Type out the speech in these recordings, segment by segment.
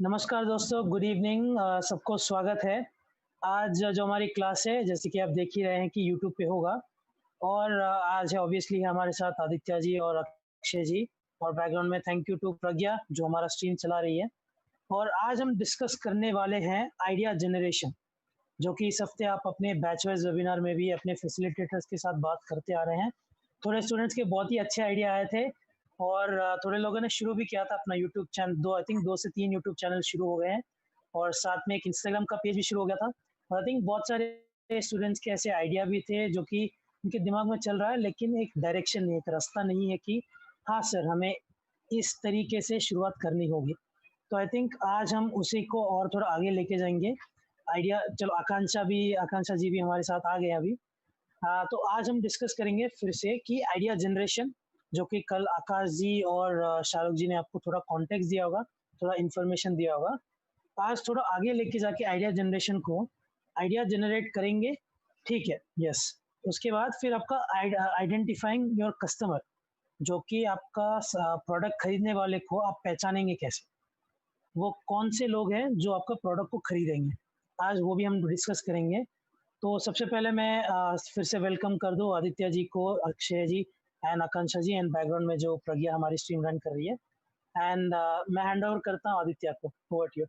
नमस्कार दोस्तों, good evening सबको स्वागत है। आज जो हमारी क्लास है, जैसे कि आप देख ही रहे हैं कि यूट्यूब पे होगा और आज है ऑब्वियसली हमारे साथ आदित्य जी और अक्षय जी और बैकग्राउंड में थैंक यू टू प्रज्ञा जो हमारा स्ट्रीम चला रही है। और आज हम डिस्कस करने वाले हैं आइडिया जनरेशन, जो कि इस हफ्ते आप अपने बैच वाइज वेबिनार में भी अपने फैसिलिटेटर्स के साथ बात करते आ रहे हैं। थोड़े स्टूडेंट्स के बहुत ही अच्छे आइडिया आए थे और थोड़े लोगों ने शुरू भी किया था अपना यूट्यूब चैनल, दो से तीन यूट्यूब चैनल शुरू हो गए हैं और साथ में एक इंस्टाग्राम का पेज भी शुरू हो गया था। और आई थिंक बहुत सारे स्टूडेंट्स के ऐसे आइडिया भी थे जो कि उनके दिमाग में चल रहा है, लेकिन एक डायरेक्शन नहीं, एक रास्ता नहीं है कि हाँ सर, हमें इस तरीके से शुरुआत करनी होगी। तो आई थिंक आज हम उसी को और थोड़ा आगे लेके जाएंगे। आइडिया, चलो आकांक्षा जी भी हमारे साथ आ गए अभी। तो आज हम डिस्कस करेंगे फिर से कि आइडिया जनरेशन, जो कि कल आकाश जी और शाहरुख जी ने आपको थोड़ा कॉन्टेक्स्ट दिया होगा, थोड़ा इन्फॉर्मेशन दिया होगा। आज थोड़ा आगे लेके जाके आइडिया जनरेशन को आइडिया जनरेट करेंगे। ठीक है, यस। उसके बाद फिर आपका आइडेंटिफाइंग योर कस्टमर, जो कि आपका प्रोडक्ट खरीदने वाले को आप पहचानेंगे कैसे, वो कौन से लोग हैं जो आपका प्रोडक्ट को खरीदेंगे, आज वो भी हम डिस्कस करेंगे। तो सबसे पहले मैं फिर से वेलकम कर दूं आदित्य जी को, Akshay ji and Akanksha ji, and background में जो प्रज्ञा हमारी स्ट्रीम रन कर रही है। एंड मैं हैंड ओवर करता हूं आदित्य को, over to you.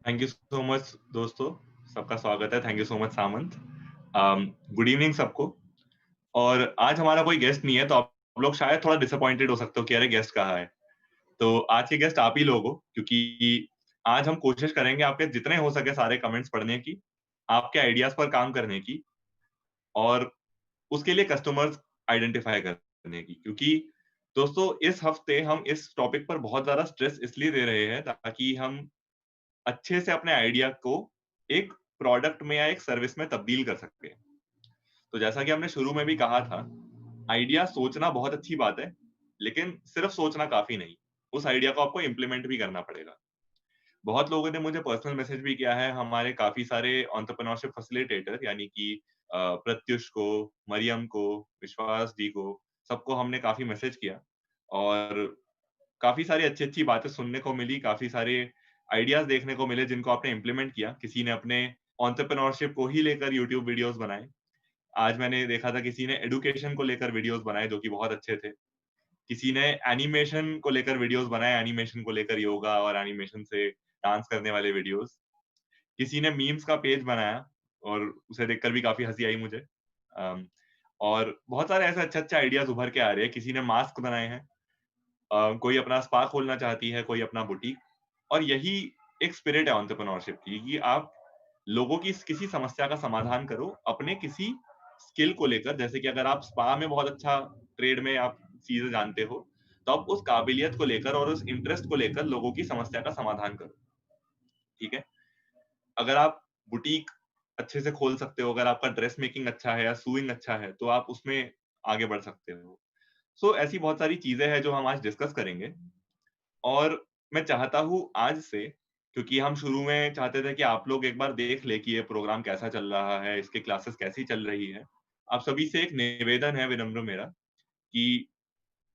Thank you so much दोस्तों, सबका स्वागत है। Thank you so much Samant. Good evening सबको। और आज हमारा कोई गेस्ट नहीं है, तो आप लोग शायद थोड़ा डिसअपॉइंटेड हो सकते हो कि अरे गेस्ट कहाँ है। तो आज के गेस्ट आप ही लोग हो, क्योंकि आज हम कोशिश करेंगे आपके जितने हो सके सारे कमेंट्स पढ़ने की, आपके आइडियाज पर काम करने की और उसके लिए कस्टमर्स आइडेंटिफाई करने की। क्योंकि दोस्तों इस हफ्ते हम इस टॉपिक पर बहुत ज्यादा स्ट्रेस इसलिए दे रहे हैं ताकि हम अच्छे से अपने आइडिया को एक प्रोडक्ट में या एक सर्विस में तब्दील कर सकते हैं। तो जैसा कि हमने शुरू में भी कहा था, आइडिया सोचना बहुत अच्छी बात है, लेकिन सिर्फ सोचना काफी नहीं, उस आइडिया को आपको इम्प्लीमेंट भी करना पड़ेगा। बहुत लोगों ने मुझे पर्सनल मैसेज भी किया है, हमारे काफी सारे एंटरप्रेन्योरशिप फैसिलिटेटर यानी कि प्रत्युष को, मरियम को, विश्वास जी को, सबको हमने काफी मैसेज किया और काफी सारी अच्छी-अच्छी बातें सुनने को मिली, काफी सारे आइडियाज देखने को मिले जिनको आपने इम्प्लीमेंट किया। किसी ने अपने एंटरप्रेन्योरशिप को ही लेकर यूट्यूब वीडियोस बनाए। आज मैंने देखा था किसी ने एजुकेशन को लेकर वीडियोस बनाए जो कि बहुत अच्छे थे। किसी ने एनिमेशन को लेकर वीडियोस बनाए, एनिमेशन को लेकर योगा और एनिमेशन से डांस करने वाले वीडियोस। किसी ने मीम्स का पेज बनाया और उसे देखकर भी काफी हँसी आई मुझे। और बहुत सारे ऐसे अच्छे-अच्छे आइडियाज उभर के आ रहे हैं। किसी ने मास्क बनाए हैं। कोई अपना स्पा खोलना चाहती है, कोई अपना बुटीक। और यही एक स्पिरिट है एंटरप्रेन्योरशिप की कि आप लोगों की किसी समस्या का समाधान करो अपने किसी स्किल को लेकर। जैसे कि अगर आप स्पा में बहुत अच्छा ट्रेड में आप चीजें जानते हो, तो आप उस काबिलियत को लेकर और उस इंटरेस्ट को लेकर लोगों की समस्या का समाधान करो। ठीक है? अगर आप बुटीक अच्छे से खोल सकते हो, अगर आपका ड्रेस मेकिंग अच्छा है या सूइंग अच्छा है, तो आप उसमें आगे बढ़ सकते हो। सो ऐसी बहुत सारी चीजें हैं जो हम आज डिस्कस करेंगे। और मैं चाहता हूँ आज से, क्योंकि हम शुरू में चाहते थे कि आप लोग एक बार देख ले कि ये प्रोग्राम कैसा चल रहा है, इसकी क्लासेस कैसी चल रही है। आप सभी से एक निवेदन है विनम्र मेरा कि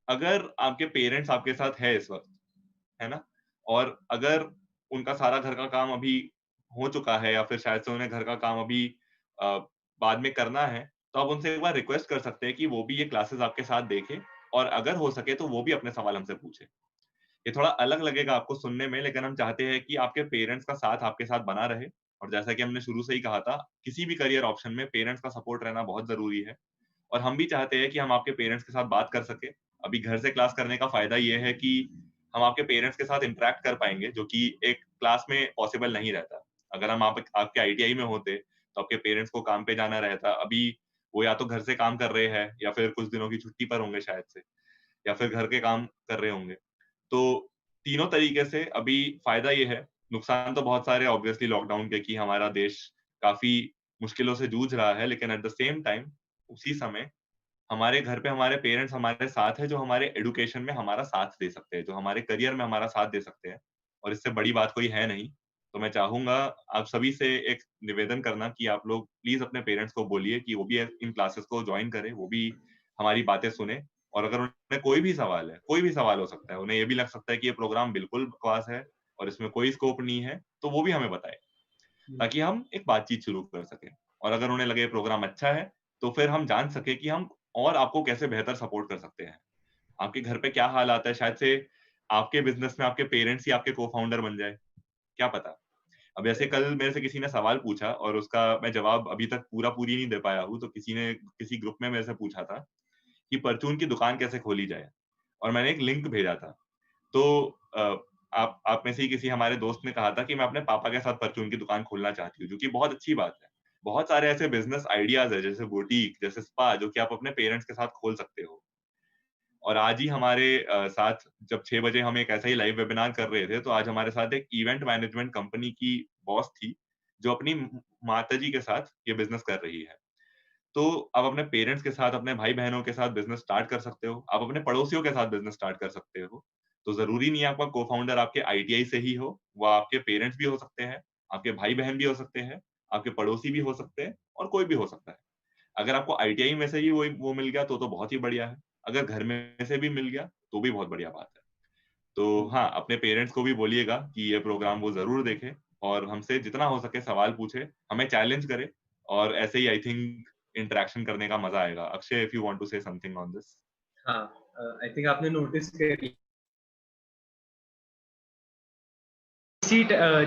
अगर आपके पेरेंट्स आपके साथ है इस वक़्त, है ना? और अगर उनका सारा घर का काम अभी हो चुका है या फिर शायद से उन्हें घर का काम अभी अ, बाद में करना है, तो आप उनसे एक बार रिक्वेस्ट कर सकते हैं कि वो भी ये क्लासेस आपके साथ देखें और अगर हो सके तो वो भी अपने सवाल हमसे पूछें। ये थोड़ा अलग लगेगा आपको सुनने में, लेकिन हम चाहते हैं कि आपके पेरेंट्स का साथ आपके साथ बना रहे। और जैसा कि हमने शुरू से ही कहा था, किसी भी करियर ऑप्शन में पेरेंट्स का सपोर्ट रहना बहुत ज़रूरी है। और हम भी चाहते हैं कि हम आपके पेरेंट्स के साथ बात कर सकें। अभी घर से क्लास करने का फ़ायदा ये है कि हम आपके पेरेंट्स के साथ इंटरैक्ट कर पाएँगे, जो कि एक क्लास में पॉसिबल नहीं रहता। अगर हम आप आपके आईटीआई में होते, तो आपके पेरेंट्स को काम पे जाना रहता। अभी वो या तो घर से काम कर रहे हैं या फिर कुछ दिनों की छुट्टी पर होंगे शायद से, या फिर घर के काम कर रहे होंगे। तो तीनों तरीके से अभी फ़ायदा ये है, नुकसान तो बहुत सारे ऑब्वियसली लॉकडाउन के कि हमारा देश काफ़ी मुश्किलों से जूझ रहा है, लेकिन एट द सेम टाइम उसी समय हमारे घर पे हमारे पेरेंट्स हमारे साथ हैं, जो हमारे एजुकेशन में हमारा साथ दे सकते हैं, जो हमारे करियर में हमारा साथ दे सकते हैं। और इससे बड़ी बात कोई है नहीं। तो मैं चाहूँगा आप सभी से एक निवेदन करना कि आप लोग प्लीज़ अपने पेरेंट्स को बोलिए कि वो भी इन क्लासेस को जॉइन करें, वो भी हमारी बातें सुनें और अगर उन्हें कोई भी सवाल है, कोई भी सवाल हो सकता है, उन्हें ये भी लग सकता है कि ये प्रोग्राम बिल्कुल बकवास है और इसमें कोई स्कोप नहीं है, तो वो भी हमें बताएं, ताकि हम एक बातचीत शुरू कर सकें। और अगर उन्हें लगे प्रोग्राम अच्छा है, तो फिर हम जान सके कि हम और आपको कैसे बेहतर सपोर्ट कर सकते हैं। आपके घर पे क्या हाल आता है, शायद से आपके बिजनेस में आपके पेरेंट्स ही आपके को-फाउंडर बन जाए, क्या पता? अब जैसे कल मेरे से किसी ने सवाल पूछा और उसका मैं जवाब अभी तक पूरी नहीं दे पाया हूँ, तो किसी ने किसी ग्रुप में मेरे से पूछा था कि परचून की दुकान कैसे खोली जाए? और मैंने एक लिंक भेजा था। तो आप में से ही किसी हमारे दोस्त ने कहा था कि मैं अपने पापा के साथ परचून की दुकान खोलना चाहती हूँ, जो कि बहुत अच्छी बात है। बहुत सारे ऐसे बिज़नेस आइडियाज़ हैं, जैसे बुटीक, जैसे स्पा, जो कि आप अपने पेरेंट्स के साथ खोल सकते हो। और आज ही हमारे साथ जब 6 बजे हम एक ऐसा ही लाइव वेबिनार कर रहे थे, तो आज हमारे साथ एक इवेंट मैनेजमेंट कंपनी की बॉस थी, जो अपनी माताजी के साथ ये बिज़नेस कर रही है। तो आप अपने पेरेंट्स के साथ, अपने भाई-बहनों के साथ बिज़नेस स्टार्ट कर सकते हो। आप अपने पड़ोसियों के साथ बिज़नेस स्टार्ट कर सकते हो। तो ज़रूरी नहीं है आपका को-फाउंडर आपके आईटीआई से ही हो, वो आपके पेरेंट्स भी हो सकते हैं, आपके भाई-बहन भी हो सकते हैं, आपके पड़ोसी भी हो सकते हैं और कोई भी हो सकता है। अगर आपको आईटीआई में से ही वो मिल गया तो बहुत ही बढ़िया है। अगर घर में से भी मिल गया, तो भी बहुत बढ़िया बात है। तो हाँ, अपने पेरेंट्स को भी बोलिएगा कि ये प्रोग्राम वो ज़रूर देखें और हमसे जितना हो सके सवाल पूछे, हमें चैलेंज करे और ऐसे ही आई थिंक इंटरैक्शन करने का मज़ा आएगा। Akshay, if you want to say something on this? हाँ, आई थिंक आपने नोटिस करी इसी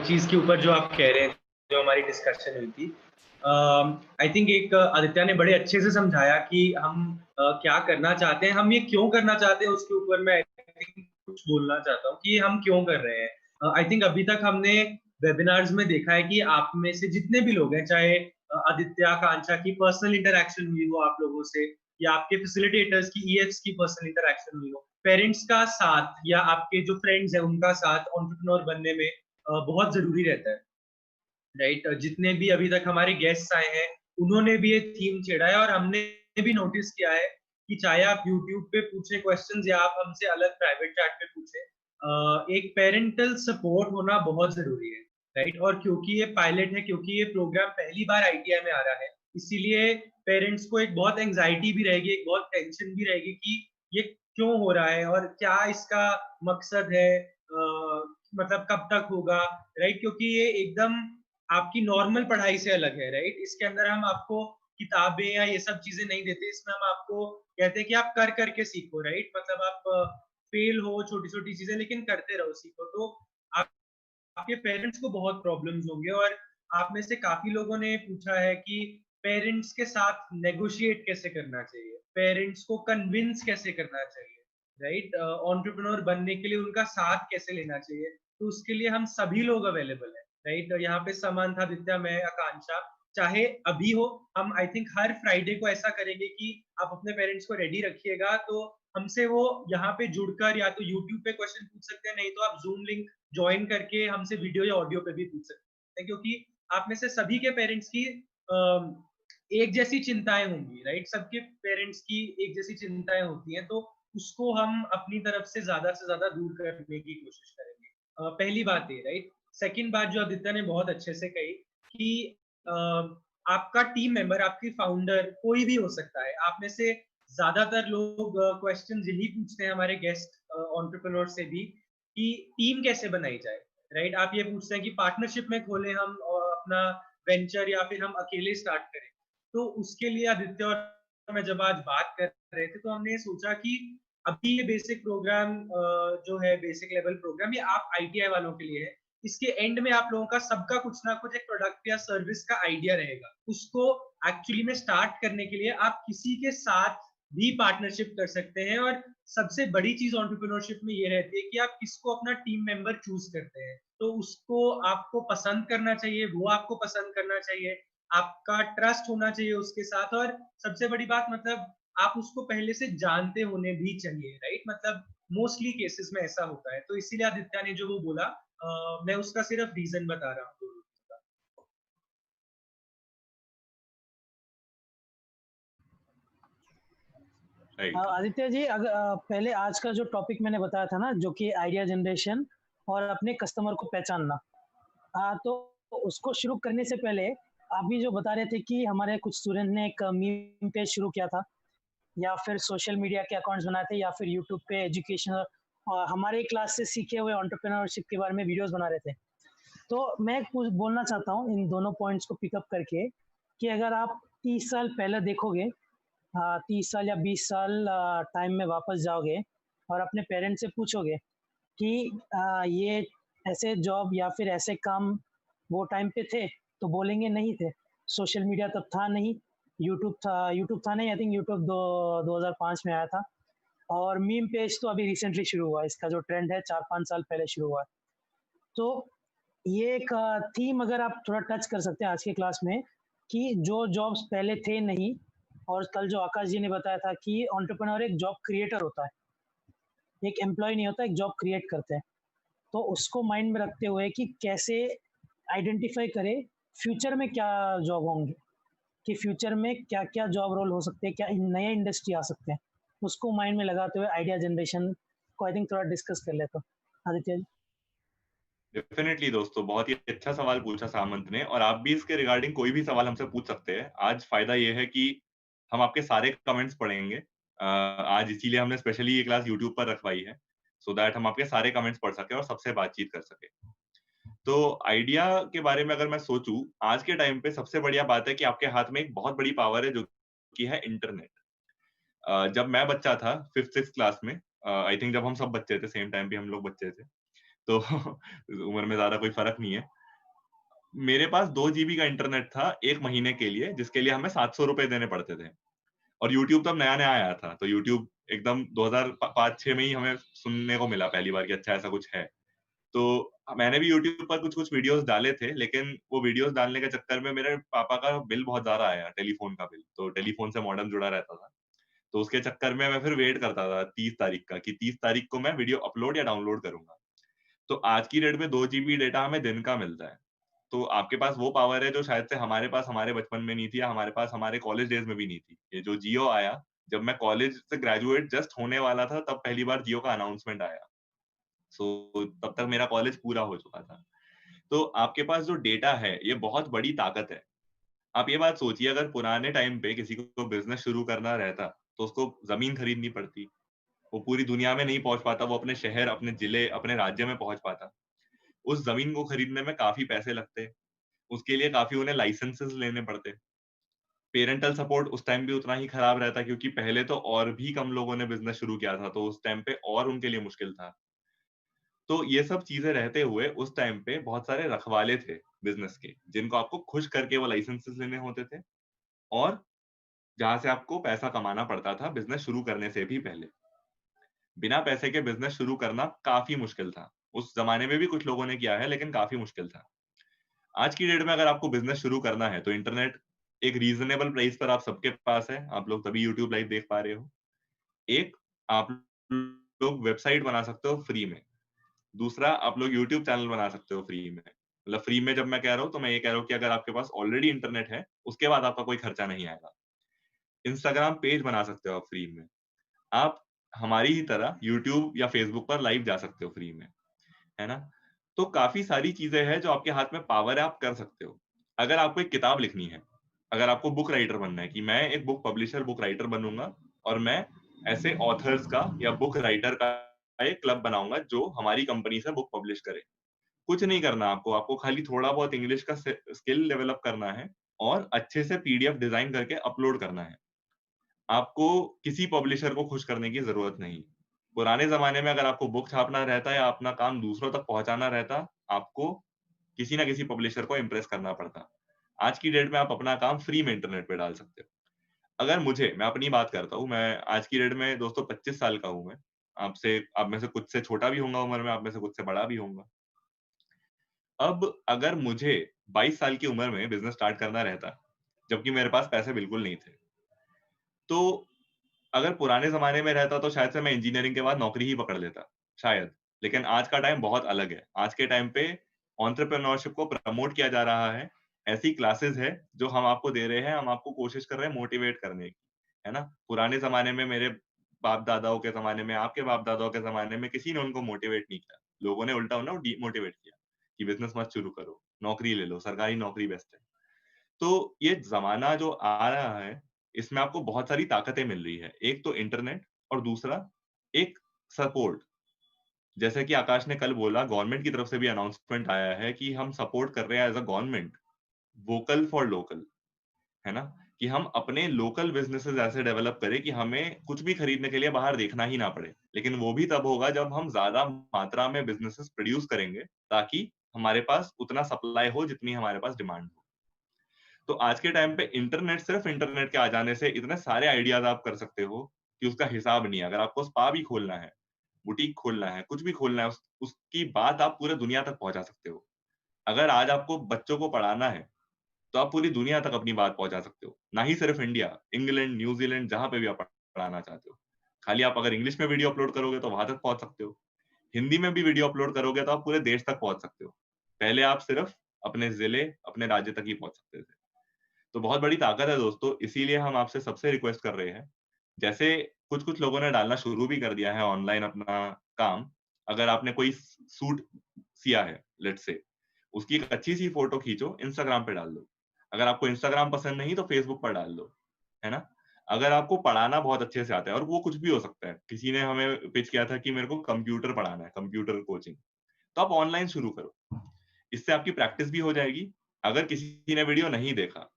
चीज़ के ऊपर जो आप कह रहे हैं, जो हमारी डिस्कशन हुई थी। आई थिंक एक आदित्य ने बड़े अच्छे से समझाया कि हम क्या करना चाहते हैं, हम ये क्यों करना चाहते हैं, उसके ऊपर मैं आई थिंक कुछ बोलना चाहता हूँ कि ये हम क्यों कर रहे हैं। आई थिंक अभी तक हमने वेबिनार्स में देखा है कि आप में से जितने भी लोग हैं, चाहे आदित्य, आकांक्षा की पर्सनल इंटरैक्शन हुई हो आप लोगों से, या आपके फैसिलिटेटर्स की, ईएफ्स की पर्सनल इंटरैक्शन हुई हो, पेरेंट्स का साथ या आपके जो फ्रेंड्स हैं उनका साथ एंटरप्रेन्योर बनने में बहुत जरूरी रहता है, राइट। जितने भी अभी तक हमारे गेस्ट आए हैं, उन्होंने भी ये थीम छेड़ा है और हमने भी नोटिस किया है कि चाहे आप यूट्यूब पे पूछे क्वेश्चंस या आप हमसे अलग प्राइवेट चैट पे पूछे, एक पेरेंटल सपोर्ट होना बहुत जरूरी है, राइट। और क्योंकि ये पायलट है, क्योंकि ये प्रोग्राम पहली बार आईटीआई में आ रहा है, इसीलिए पेरेंट्स को एक बहुत एंजाइटी भी रहेगी, एक बहुत टेंशन भी रहेगी कि ये क्यों हो रहा है और क्या इसका मकसद है, मतलब कब तक होगा, राइट। क्योंकि ये एकदम आपकी नॉर्मल पढ़ाई से अलग है, राइट। इसके अंदर हम आपको किताबें या ये सब चीजें नहीं देते, इसमें हम आपको कहते हैं कि आप कर करके सीखो, राइट। मतलब आप फेल हो छोटी छोटी चीजें, लेकिन करते रहो, सीखो। तो आप, आपके पेरेंट्स को बहुत प्रॉब्लम्स होंगे और आप में से काफी लोगों ने पूछा है कि पेरेंट्स के साथ नेगोशिएट कैसे करना चाहिए, पेरेंट्स को कन्विंस कैसे करना चाहिए, राइट। एंटरप्रेन्योर बनने के लिए उनका साथ कैसे लेना चाहिए। तो उसके लिए हम सभी लोग अवेलेबल हैं, राइट। यहाँ पे समंथा, आदित्य, मैं, आकांक्षा, चाहे अभी हो, हम आई थिंक हर फ्राइडे को ऐसा करेंगे कि आप अपने पेरेंट्स को रेडी रखिएगा, तो हमसे वो यहाँ पे जुड़कर या तो यूट्यूब पे क्वेश्चन पूछ सकते हैं, नहीं तो आप जूम लिंक ज्वाइन करके हमसे वीडियो या ऑडियो पे भी पूछ सकते हैं, क्योंकि आप में से सभी के पेरेंट्स की एक जैसी चिंताएं होंगी, राइट। सबके पेरेंट्स की एक जैसी चिंताएं होती हैं, तो उसको हम अपनी तरफ से ज्यादा दूर करने की कोशिश करेंगे। पहली बात है, राइट। सेकंड बात जो आदित्य ने बहुत अच्छे से कही कि आपका टीम मेंबर, आपकी फाउंडर कोई भी हो सकता है। आप में से ज्यादातर लोग क्वेश्चन यही पूछते हैं हमारे गेस्ट एंटरप्रेन्योर से भी कि टीम कैसे बनाई जाए, राइट। आप ये पूछते हैं कि पार्टनरशिप में खोलें हम अपना वेंचर या फिर हम अकेले स्टार्ट करें। तो उसके लिए आदित्य और मैं जब आज बात कर रहे थे, तो हमने सोचा कि अभी ये बेसिक प्रोग्राम जो है, बेसिक लेवल प्रोग्राम, ये आप आईटीआई वालों के लिए है। इसके एंड में आप लोगों का सबका कुछ ना कुछ एक प्रोडक्ट या सर्विस का आइडिया रहेगा, उसको एक्चुअली में स्टार्ट करने के लिए आप किसी के साथ भी पार्टनरशिप कर सकते हैं। और सबसे बड़ी चीज एंटरप्रेन्योरशिप में ये रहती है कि आप किसको अपना टीम मेंबर चूज करते हैं, तो उसको आपको पसंद करना चाहिए, वो आपको पसंद करना चाहिए, आपका ट्रस्ट होना चाहिए उसके साथ। और सबसे बड़ी बात, मतलब आप उसको पहले से जानते होने भी चाहिए, राइट। मतलब मोस्टली केसेस में ऐसा होता है, तो इसीलिए आदित्य ने जो वो बोला, मैं उसका सिर्फ रीजन बता रहा हूँ। आदित्य जी, अगर पहले आज का जो टॉपिक मैंने बताया था ना, जो कि आइडिया जनरेशन और अपने कस्टमर को पहचानना, तो उसको शुरू करने से पहले आप भी जो बता रहे थे कि हमारे कुछ स्टूडेंट ने एक मीम पेज शुरू किया था, या फिर सोशल मीडिया के अकाउंट्स बनाते हैं या फिर यूट्यूब पे एजुकेशनल हमारे क्लास से सीखे हुए एंटरप्रेन्योरशिप के बारे में वीडियोस बना रहे थे। तो मैं कुछ बोलना चाहता हूँ इन दोनों पॉइंट्स को पिकअप करके कि अगर आप 30 साल पहले देखोगे, 30 साल या 20 साल टाइम में वापस जाओगे और अपने पेरेंट्स से पूछोगे कि ये ऐसे जॉब या फिर ऐसे काम वो टाइम पे थे, तो बोलेंगे नहीं थे। सोशल मीडिया तब था नहीं, यूट्यूब था नहीं, आई थिंक यूट्यूब 2005 में आया था और मीम पेज तो अभी रिसेंटली शुरू हुआ है, इसका जो ट्रेंड है 4-5 साल पहले शुरू हुआ है। तो ये एक थीम अगर आप थोड़ा टच कर सकते हैं आज के क्लास में कि जो जॉब्स पहले थे नहीं, और कल जो आकाश जी ने बताया था कि एंटरप्रेन्योर एक जॉब क्रिएटर होता है, एक एम्प्लॉय नहीं होता, एक जॉब क्रिएट करते हैं। तो उसको माइंड में रखते हुए कि कैसे आइडेंटिफाई करें फ्यूचर में क्या जॉब होंगे, कि फ्यूचर में क्या-क्या जॉब रोल हो सकते हैं, क्या नए इंडस्ट्री आ सकते हैं। उसको माइंड में लगाते हुए आइडिया जनरेशन को आई थिंक थोड़ा डिस्कस कर लेता हूँ। आदित्य जी? डेफिनेटली दोस्तों, बहुत ही अच्छा सवाल पूछा सामंत ने, और आप भी इसके रिगार्डिंग कोई भी सवाल हमसे पूछ सकते हैं। आज फायदा ये है कि हम आपके सारे कमेंट्स पढ़ेंगे। आज इसीलिए हमने स्पेशली ये क्लास यूट्यूब पर रखवाई है, सो दैट हम आपके सारे कमेंट्स पढ़ सके और सबसे बातचीत कर सके। तो आइडिया के बारे में अगर मैं सोचूं, आज के टाइम पे सबसे बढ़िया बात है कि आपके हाथ में एक बहुत बड़ी पावर है, जो कि है इंटरनेट। जब मैं बच्चा था 5th-6th क्लास में, आई थिंक जब हम सब बच्चे थे, सेम टाइम पे हम लोग बच्चे थे, तो उम्र में ज्यादा कोई फर्क नहीं है। मेरे पास 2 जीबी का इंटरनेट था 1 महीने के लिए, जिसके लिए हमें 700 रुपए देने पड़ते थे। और यूट्यूब तब नया-नया आया था, तो यूट्यूब एकदम 2005-6 में ही हमें सुनने को मिला पहली बार कि अच्छा ऐसा कुछ है। तो मैंने भी यूट्यूब पर कुछ-कुछ वीडियोस डाले थे, लेकिन वो वीडियोस डालने के चक्कर में मेरे पापा का बिल बहुत ज़्यादा आया, टेलीफ़ोन का बिल। तो टेलीफ़ोन से मॉडेम जुड़ा रहता था। तो उसके चक्कर में मैं फिर वेट करता था 30 तारीख का, कि 30 तारीख को मैं वीडियो अपलोड या डाउनलोड करूँगा। तो आज की डेट में 2 जीबी डेटा हमें दिन का मिलता है। तो आपके पास वो पावर है जो शायद से हमारे पास हमारे बचपन में नहीं थी, या हमारे पास हमारे कॉलेज डेज़ में भी नहीं थी। ये जो जियो आया, जब मैं कॉलेज से ग्रेजुएट जस्ट होने वाला था, तब पहली बार जियो का अनाउंसमेंट आया। सो तब तक मेरा कॉलेज पूरा हो चुका था। तो आपके पास जो डेटा है, ये बहुत बड़ी ताकत है। आप ये बात सोचिए, अगर पुराने टाइम पे किसी को बिज़नेस शुरू करना रहता, तो उसको ज़मीन खरीदनी पड़ती। वो पूरी दुनिया में नहीं पहुँच पाता, वो अपने शहर, अपने जिले, अपने राज्य में पहुँच पाता। उस ज़मीन को खरीदने में काफ़ी पैसे लगते। उसके लिए काफ़ी उन्हें लाइसेंसेस लेने पड़ते। पेरेंटल सपोर्ट उस टाइम भी उतना ही खराब रहता, क्योंकि पहले तो और भी कम लोगों ने बिज़नेस शुरू किया था, तो उस टाइम पे और उनके लिए मुश्किल था। तो ये सब चीज़ें रहते हुए उस टाइम पे बहुत सारे रखवाले थे बिज़नेस के, जिनको आपको खुश करके वो लाइसेंसेस लेने होते थे, और जहाँ से आपको पैसा कमाना पड़ता था बिज़नेस शुरू करने से भी पहले। बिना पैसे के बिज़नेस शुरू करना काफ़ी मुश्किल था। उस ज़माने में भी कुछ लोगों ने किया है, लेकिन काफ़ी मुश्किल था। आज की डेट में अगर आपको बिज़नेस शुरू करना है, तो इंटरनेट एक रीज़नेबल प्राइस पर आप सबके पास है। आप लोग तभी यूट्यूब लाइव देख पा रहे हो। एक, आप लोग वेबसाइट बना सकते हो फ्री में। दूसरा, आप लोग यूट्यूब चैनल बना सकते हो फ्री में। मतलब फ्री में जब मैं कह रहा हूँ, तो मैं ये कह रहा हूँ कि अगर आपके पास ऑलरेडी इंटरनेट है, उसके बाद आपका कोई खर्चा नहीं आएगा। इंस्टाग्राम पेज बना सकते हो आप फ्री में। आप हमारी ही तरह यूट्यूब या फेसबुक पर लाइव जा सकते हो फ्री में, है ना? तो काफ़ी सारी चीज़ें हैं जो आपके हाथ में पावर है, आप कर सकते हो। अगर आपको एक किताब लिखनी है, अगर आपको बुक राइटर बनना है कि मैं एक बुक पब्लिशर, बुक राइटर बनूँगा, और मैं ऐसे ऑथर्स का या बुक राइटर का एक क्लब बनाऊँगा जो हमारी कंपनी से बुक पब्लिश करे। कुछ नहीं करना आपको, आपको खाली थोड़ा बहुत इंग्लिश का स्किल डेवलप करना है, और अच्छे से पीडीएफ डिज़ाइन करके अपलोड करना है। आपको किसी पब्लिशर को खुश करने की ज़रूरत नहीं। पुराने ज़माने में अगर आपको बुक छापना रहता या अपना काम दूसरों तक पहुँचाना रहता, आपको किसी न किसी पब्लिशर को इम्प्रेस करना पड़ता। आज की डेट में आप अपना काम फ्री में इंटरनेट पे डाल सकते हो। अगर मैं अपनी बात करता हूँ, मैं आज की डेट में दोस्तों 25 साल का हूँ मैं। आपसे, आप में से कुछ से छोटा भी होऊँगा उम्र में, आप में से कुछ से बड़ा भी होऊँगा। अब अगर मुझे 22 साल की उम्र में बिज़नेस स्टार्ट करना रहता, जबकि मेरे पास पैसे बिल्कुल नहीं थे, तो अगर पुराने ज़माने में रहता, तो शायद से मैं इंजीनियरिंग के बाद नौकरी ही पकड़ लेता, शायद। लेकिन आज का टाइम बहुत अलग है। आज के टाइम पे एंटरप्रेन्योरशिप को प्रमोट किया जा रहा है। ऐसी क्लासेस है जो हम आपको दे रहे हैं, हम आपको कोशिश कर रहे हैं मोटिवेट करने की, है ना? पुराने ज़माने में, मेरे बाप-दादाओं के ज़माने में, आपके बाप-दादाओं के ज़माने में किसी ने उनको मोटिवेट नहीं किया। लोगों ने उल्टा उन्हें डीमोटिवेट किया कि बिज़नेस मत शुरू करो, नौकरी ले लो, सरकारी नौकरी बेस्ट है। तो ये ज़माना जो आ रहा है, इसमें आपको बहुत सारी ताकतें मिल रही है। एक तो इंटरनेट और दूसरा एक सपोर्ट। जैसे कि आकाश ने कल बोला, गवर्नमेंट की तरफ से भी अनाउंसमेंट आया है कि हम सपोर्ट कर रहे हैं as a government, vocal for local, है ना? कि हम अपने लोकल बिज़नेसेस ऐसे डेवलप करें कि हमें कुछ भी खरीदने के लिए बाहर देखना ही ना पड़े। लेकिन वो भी तब होगा जब हम ज़्यादा मात्रा में बिज़नेसेस प्रोड्यूस करेंगे, ताकि हमारे पास उतना सप्लाई हो जितनी हमारे पास डिमांड हो। तो आज के टाइम पे इंटरनेट, सिर्फ इंटरनेट के आ जाने से इतने सारे आइडियाज़ आप कर सकते हो कि उसका हिसाब नहीं है। अगर आपको स्पा भी खोलना है, बुटीक खोलना है, कुछ भी खोलना है, उसकी बात आप पूरे दुनिया तक पहुँचा सकते हो। अगर आज आपको बच्चों को पढ़ाना है, तो आप पूरी दुनिया तक अपनी बात पहुँचा सकते हो। ना ही सिर्फ इंडिया, इंग्लैंड, न्यूज़ीलैंड, जहाँ पे भी आप पढ़ाना चाहते हो। खाली आप अगर इंग्लिश में वीडियो अपलोड करोगे तो वहाँ तक पहुँच सकते हो। हिंदी में भी वीडियो अपलोड करोगे तो आप पूरे देश तक पहुँच सकते हो। पहले आप सिर्फ अपने ज़िले, अपने राज्य तक ही पहुँच सकते थे। तो बहुत बड़ी ताकत है दोस्तों, इसीलिए हम आपसे सबसे रिक्वेस्ट कर रहे हैं। जैसे कुछ-कुछ लोगों ने डालना शुरू भी कर दिया है ऑनलाइन अपना काम। अगर आपने कोई सूट सिया है, लेट्स से, उसकी एक अच्छी-सी फ़ोटो खींचो, इंस्टाग्राम पे डाल दो। अगर आपको इंस्टाग्राम पसंद नहीं तो फेसबुक पर डाल दो, है ना? अगर आपको पढ़ाना बहुत अच्छे से आता है, और वो कुछ भी हो सकता है। किसी ने हमें पिच किया था कि मेरे को कंप्यूटर पढ़ाना है, कंप्यूटर कोचिंग। तो आप ऑनलाइन शुरू करो। इससे आपकी प्रैक्टिस भी हो जाएगी। अगर किसी ने वीडियो नहीं देखा,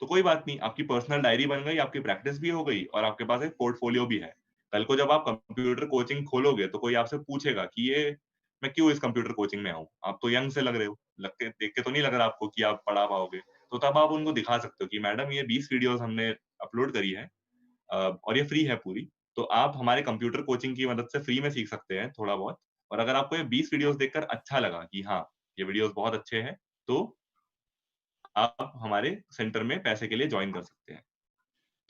तो कोई बात नहीं, आपकी पर्सनल डायरी बन गई, आपकी प्रैक्टिस भी हो गई और आपके पास एक पोर्टफोलियो भी है। कल को जब आप कंप्यूटर कोचिंग खोलोगे तो कोई आपसे पूछेगा कि ये मैं क्यों इस कंप्यूटर कोचिंग में आऊँ? आप तो यंग से लग रहे हो, लगते देख के तो नहीं लग रहा आपको कि आप पढ़ा पाओगे। तो तब आप उनको दिखा सकते हो कि मैडम ये 20 वीडियोज़ हमने अपलोड करी है, और ये फ्री है पूरी। तो आप हमारे कंप्यूटर कोचिंग की मदद से फ्री में सीख सकते हैं थोड़ा बहुत। और अगर आपको ये 20 वीडियोज़ देखकर अच्छा लगा कि हाँ, ये वीडियोज़ बहुत अच्छे हैं, तो आप हमारे सेंटर में पैसे के लिए जॉइन कर सकते हैं।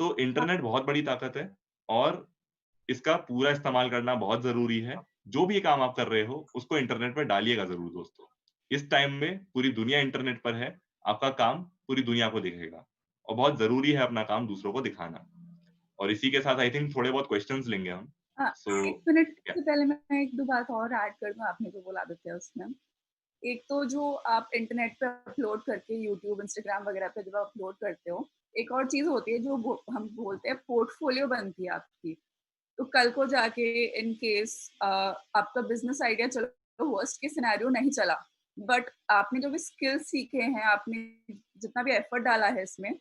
तो इंटरनेट बहुत बड़ी ताकत है और इसका पूरा इस्तेमाल करना बहुत ज़रूरी है। जो भी काम आप कर रहे हो, उसको इंटरनेट पे डालिएगा ज़रूर दोस्तों। इस टाइम में पूरी दुनिया इंटरनेट पर है, आपका काम पूरी दुनिया को दिखेगा और बहुत ज़रूरी है अपना काम दूसरों को दिखाना। और इसी के साथ आई थिंक थोड़े बहुत क्वेश्चन्स लेंगे हम। हाँ, सो 1 मिनट या से पहले मैं 1-2 बात और ऐड कर दूँ, आपने जो बोला आदित्य उसमें। एक तो जो आप इंटरनेट पे अपलोड करके यूट्यूब, इंस्टाग्राम वगैरह पे जब आप अपलोड करते हो, एक और चीज़ होती है जो हम बोलते हैं पोर्टफोलियो बनती है आपकी। तो कल को जाके इन केस आपका बिज़नेस आइडिया चलो वर्स्ट केस सिनेरियो नहीं चला, बट आपने जो भी स्किल्स सीखे हैं, आपने जितना भी एफर्ट डाला है इसमें,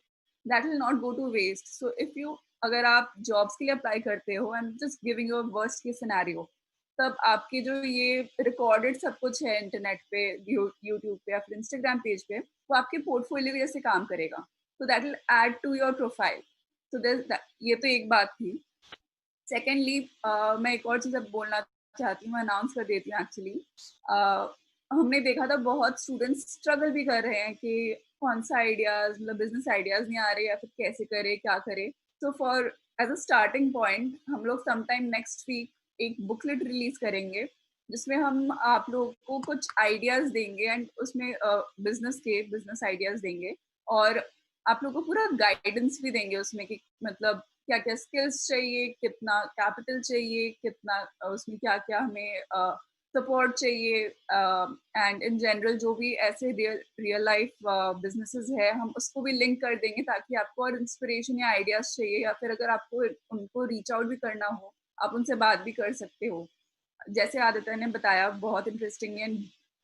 that will not go to waste. So if you अगर आप जॉब्स के लिए अप्लाई करते हो, I am just giving you a worst case scenario, तब आपके जो ये रिकॉर्डेड सब कुछ है इंटरनेट पे, यूट्यूब पे या फिर इंस्टाग्राम पेज पे, वो आपके पोर्टफोलियो के जैसे काम करेगा। तो that will add to your profile. तो ये तो एक बात थी। सेकेंडली मैं एक और चीज़ अब बोलना चाहती हूँ, अनाउंस कर देती हूँ एक्चुअली। हमने देखा था बहुत स्टूडेंट्स स्ट्रगल भी कर रहे हैं कि कौन सा आइडियाज़, मतलब बिज़नेस आइडियाज़ नहीं आ रहे या फिर कैसे करें, क्या करें? So for as a starting point हम लोग समटाइम नेक्स्ट वीक एक बुकलेट रिलीज़ करेंगे, जिसमें हम आप लोगों को कुछ आइडियाज़ देंगे एंड उसमें बिज़नेस आइडियाज़ देंगे और आप लोगों को पूरा गाइडेंस भी देंगे उसमें कि मतलब क्या-क्या स्किल्स चाहिए, कितना कैपिटल चाहिए, कितना उसमें क्या-क्या हमें सपोर्ट चाहिए, एंड इन जनरल जो भी ऐसे रियल लाइफ बिज़नेसेस है, हम उसको भी लिंक कर देंगे ताकि आपको और इंस्पिरेशन या आइडियाज़ चाहिए या फिर अगर आपको उनको रीच आउट भी करना हो, आप उनसे बात भी कर सकते हो। जैसे आदित्य ने बताया, बहुत इंटरेस्टिंग है,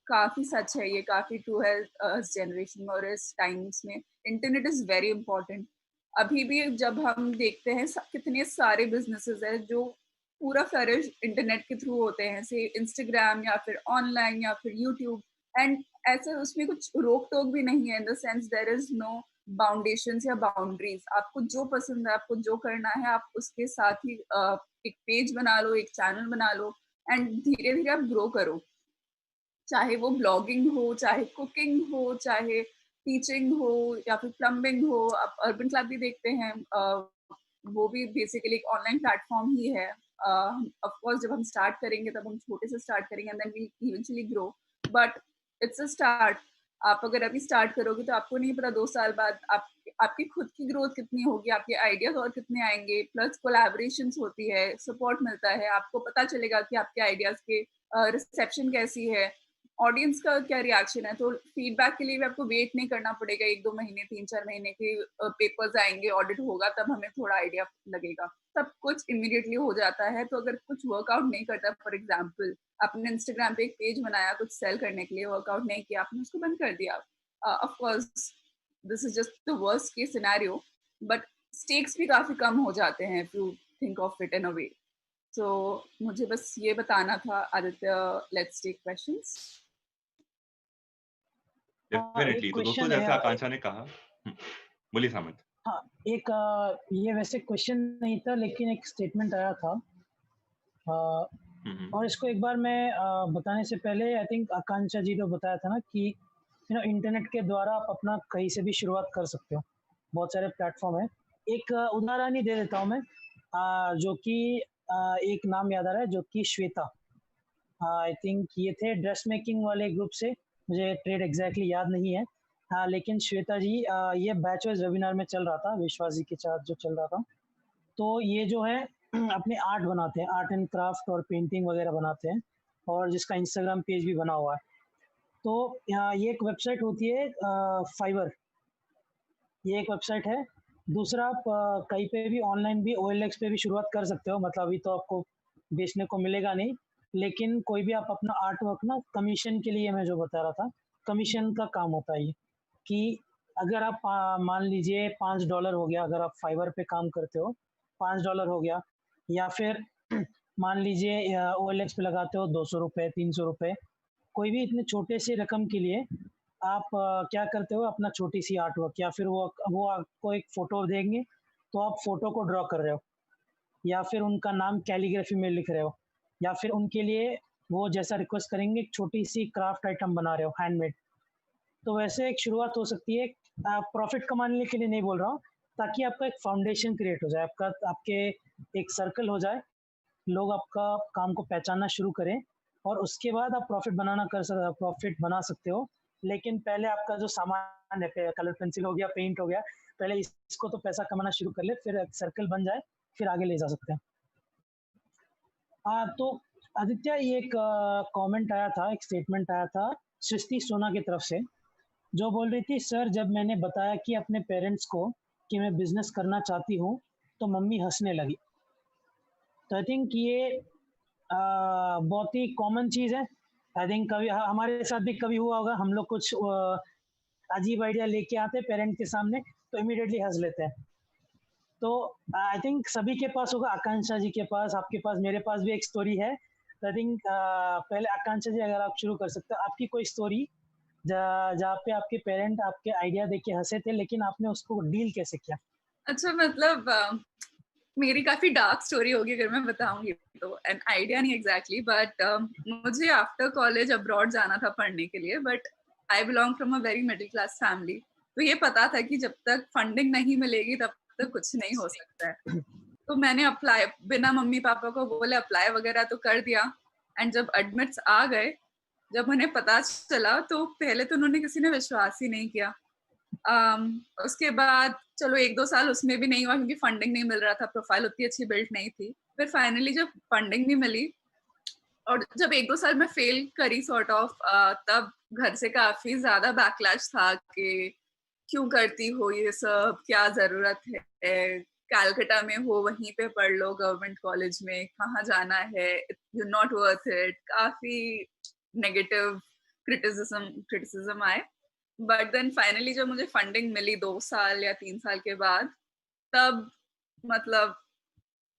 काफ़ी सच है ये, काफ़ी ट्रू है। इस जनरेशन में और इस टाइम्स में इंटरनेट इज़ वेरी इंपॉर्टेंट। अभी भी जब हम देखते हैं कितने सारे बिजनेसेस हैं जो पूरा फ्लरिश इंटरनेट के थ्रू होते हैं, से इंस्टाग्राम या फिर ऑनलाइन या फिर यूट्यूब, एंड ऐसे उसमें कुछ रोक टोक भी नहीं है, in the sense there is no boundations या बाउंड्रीज। आपको जो पसंद है, आपको जो करना है, आप उसके साथ ही एक पेज बना लो, एक चैनल बना लो एंड धीरे धीरे आप ग्रो करो। चाहे वो ब्लॉगिंग हो, चाहे कुकिंग हो, चाहे टीचिंग हो या फिर प्लम्बिंग हो। आप अर्बन क्लब भी देखते हैं, वो भी बेसिकली एक ऑनलाइन प्लेटफॉर्म ही है। ऑफ कोर्स जब हम स्टार्ट करेंगे तब हम छोटे से स्टार्ट करेंगे and then we eventually grow, but it's a start. आप अगर अभी स्टार्ट करोगे तो आपको नहीं पता 2 साल बाद आपकी खुद की ग्रोथ कितनी होगी, आपके आइडियाज और कितने आएंगे, प्लस कोलैबोरेशंस होती है, सपोर्ट मिलता है, आपको पता चलेगा कि आपके आइडियाज के रिसेप्शन कैसी है। ऑडियंस का क्या रिएक्शन है। तो फीडबैक के लिए भी आपको वेट नहीं करना पड़ेगा 1-2 महीने, 3-4 महीने के पेपर्स आएँगे, ऑडिट होगा, तब हमें थोड़ा आइडिया लगेगा। सब कुछ इमीडिएटली हो जाता है, तो अगर कुछ वर्कआउट नहीं करता, फॉर एग्जांपल आपने इंस्टाग्राम पे एक पेज बनाया कुछ सेल करने के लिए, वर्कआउट नहीं किया, आपने उसको बंद कर दिया। Of course this is just the worst case scenario, but stakes भी काफ़ी कम हो जाते हैं if you think of it in a way. तो मुझे बस ये बताना था। Aditya, let's take questions. Definitely. एक तो दोस्तों क्वेश्चन जैसे है। आकांक्षा ने कहा, बोलिए सामंत। हाँ, एक ये वैसे क्वेश्चन नहीं था, लेकिन एक स्टेटमेंट आया था। और इसको एक बार मैं बताने से पहले, आई थिंक आकांक्षा जी ने बताया था ना कि इंटरनेट के द्वारा आप अपना कहीं से भी शुरुआत कर सकते हो। बहुत सारे प्लेटफॉर्म है। एक उदाहरण ही दे देता हूँ मैं, जो कि एक नाम याद आ रहा है, जो कि श्वेता, आई थिंक ये थे ड्रेस मेकिंग वाले ग्रुप से, मुझे ट्रेड एग्जैक्टली याद नहीं है। हाँ, लेकिन श्वेता जी, ये बैच वाइज वेबिनार में चल रहा था, विश्वास जी के साथ जो चल रहा था। तो ये जो है अपने आर्ट बनाते हैं, आर्ट एंड क्राफ्ट और पेंटिंग वगैरह बनाते हैं, और जिसका इंस्टाग्राम पेज भी बना हुआ है। तो ये एक वेबसाइट होती है फाइवर, ये एक वेबसाइट है। दूसरा, आप कहीं पे भी ऑनलाइन भी OLX पे भी शुरुआत कर सकते हो, मतलब अभी तो आपको बेचने को मिलेगा नहीं, लेकिन कोई भी आप अपना आर्ट वर्क ना कमीशन के लिए, मैं जो बता रहा था, कमीशन का काम होता है ये, कि अगर आप मान लीजिए $5 हो गया, अगर आप फाइवर पे काम करते हो, $5 हो गया, या फिर मान लीजिए OLX पे लगाते हो ₹200, ₹300, कोई भी इतने छोटे से रकम के लिए आप क्या करते हो, अपना छोटी सी आर्ट वर्क, या फिर वो आपको एक फोटो देंगे, तो आप फोटो को ड्रॉ कर रहे हो, या फिर उनका नाम कैलीग्राफी में लिख रहे हो, या फिर उनके लिए वो जैसा रिक्वेस्ट करेंगे एक छोटी सी क्राफ्ट आइटम बना रहे हो, हैंडमेड। तो वैसे एक शुरुआत हो सकती है, प्रॉफिट कमाने के लिए नहीं बोल रहा हूँ, ताकि आपका एक फाउंडेशन क्रिएट हो जाए, आपका आपके एक सर्कल हो जाए, लोग आपका काम को पहचानना शुरू करें, और उसके बाद आप प्रॉफिट बना सकते हो। लेकिन पहले आपका जो सामान है, कलर पेंसिल हो गया, पेंट हो गया, पहले इसको तो पैसा कमाना शुरू कर ले, फिर सर्कल बन जाए, फिर आगे ले जा सकते हैं। तो आदित्य, ये एक कमेंट आया था, एक स्टेटमेंट आया था सृष्टि सोना की तरफ से, जो बोल रही थी, सर जब मैंने बताया कि अपने पेरेंट्स को कि मैं बिजनेस करना चाहती हूँ, तो मम्मी हंसने लगी। तो आई थिंक ये बहुत ही कॉमन चीज़ है। आई थिंक कभी हमारे साथ भी कभी हुआ होगा, हम लोग कुछ अजीब आइडिया लेके आते हैं पेरेंट के सामने, तो इमीडिएटली हंस लेते हैं। तो आई थिंक सभी के पास होगा, आकांक्षा जी के पास, आपके पास, मेरे पास भी एक स्टोरी है। आई थिंक पहले आकांक्षा जी, अगर आप शुरू कर सकते हो, आपकी कोई स्टोरी जहाँ पे आपके पेरेंट आपके आइडिया देके हंसे थे, लेकिन आपने उसको डील कैसे किया? अच्छा, मतलब मेरी काफी डार्क स्टोरी होगी अगर मैं बताऊंगी तो, एन आइडिया नहीं एग्जैक्टली, बट मुझे आफ्टर कॉलेज अब्रॉड जाना था पढ़ने के लिए, but I belong from a very middle class family. तो ये पता था कि जब तक फंडिंग नहीं मिलेगी तब तक कुछ नहीं हो सकता है। तो मैंने अप्लाई बिना मम्मी पापा को बोले अप्लाई वगैरह तो कर दिया, एंड जब एडमिट्स आ गए, जब उन्हें पता चला, तो पहले तो उन्होंने किसी ने विश्वास ही नहीं किया। उसके बाद चलो 1-2 साल उसमें भी नहीं हुआ क्योंकि फंडिंग नहीं मिल रहा था, प्रोफाइल उतनी अच्छी बिल्ड नहीं थी। फिर फाइनली जब फंडिंग भी मिली और जब 1-2 साल में फेल करी सॉर्ट ऑफ, तब घर से काफी ज्यादा बैकलैश था कि क्यों करती हो ये सब, क्या जरूरत है, कैलकाटा में हो वहीं पे पढ़ लो गवर्नमेंट कॉलेज में, कहाँ जाना है, यू नॉट वर्थ इट, काफी नेगेटिव क्रिटिसिज्म आए। बट देन फाइनली जब मुझे फंडिंग मिली 2 साल या 3 साल के बाद, तब मतलब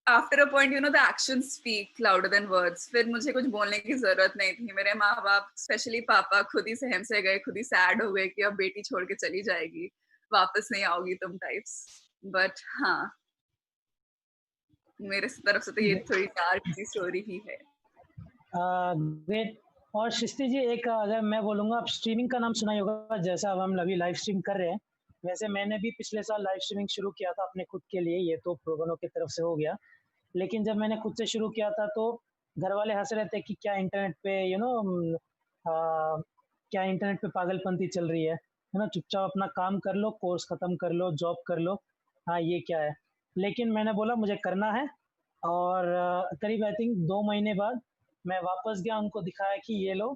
after a point the actions speak louder than words. फिर मुझे कुछ बोलने की जरूरत नहीं थी। मेरे माँ बाप, स्पेशली पापा, खुद ही सहम से गए, खुद ही सैड हो गए कि अब बेटी छोड़ के चली जाएगी, वापस नहीं आओगी तुम टाइप्स। बट हाँ, मेरे तरफ से तो ये थोड़ी डार्क सी स्टोरी ही है। ग्रेट। और सृष्टि जी, एक अगर मैं बोलूँगा, आप स्ट्रीमिंग का नाम सुना ही होगा, जैसा अब हम अभी लाइव स्ट्रीम कर रहे हैं, वैसे मैंने भी पिछले साल लाइव स्ट्रीमिंग शुरू किया था अपने खुद के लिए, ये तो प्रोबोनो की तरफ से हो गया। लेकिन जब मैंने खुद से शुरू किया था, तो घर वाले हंस रहे थे कि क्या इंटरनेट पे क्या इंटरनेट पे पागलपंती चल रही है ना, चुपचाप अपना काम कर लो, कोर्स खत्म कर लो, जॉब कर लो, हाँ ये क्या है। लेकिन मैंने बोला मुझे करना है, और करीब आई थिंक 2 महीने बाद मैं वापस गया, उनको दिखाया कि ये लो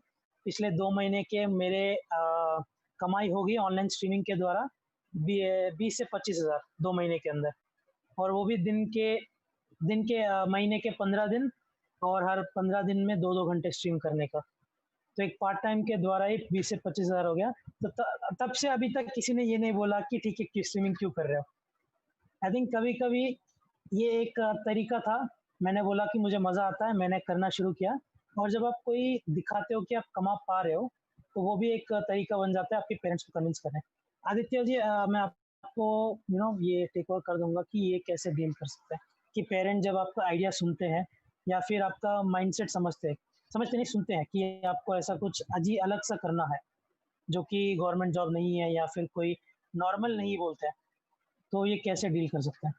पिछले 2 महीने के मेरे कमाई होगी ऑनलाइन स्ट्रीमिंग के द्वारा 20 से 25,000 2 महीने के अंदर, और वो भी दिन के महीने के 15 दिन, और हर 15 दिन में 2-2 घंटे स्ट्रीम करने का। तो एक पार्ट टाइम के द्वारा ही 20 से 25,000 हो गया। तो तब से अभी तक किसी ने ये नहीं बोला कि ठीक है, कि स्ट्रीमिंग क्यों कर रहे हो? आई थिंक कभी-कभी ये एक तरीका था, मैंने बोला कि मुझे मज़ा आता है, मैंने करना शुरू किया, और जब आप कोई दिखाते हो कि आप कमा पा रहे हो, तो वो भी एक तरीका बन जाता है आपके पेरेंट्स को कन्विंस करने। आदित्य जी, मैं आपको ये टेक ओवर कर दूँगा कि ये कैसे डील कर सकते हैं, कि पेरेंट जब आपका आइडिया सुनते हैं या फिर आपका माइंडसेट समझते नहीं, सुनते हैं कि आपको ऐसा कुछ अलग सा करना है, जो कि गवर्नमेंट जॉब नहीं है या फिर कोई नॉर्मल नहीं बोलते हैं, तो ये कैसे डील कर सकते हैं?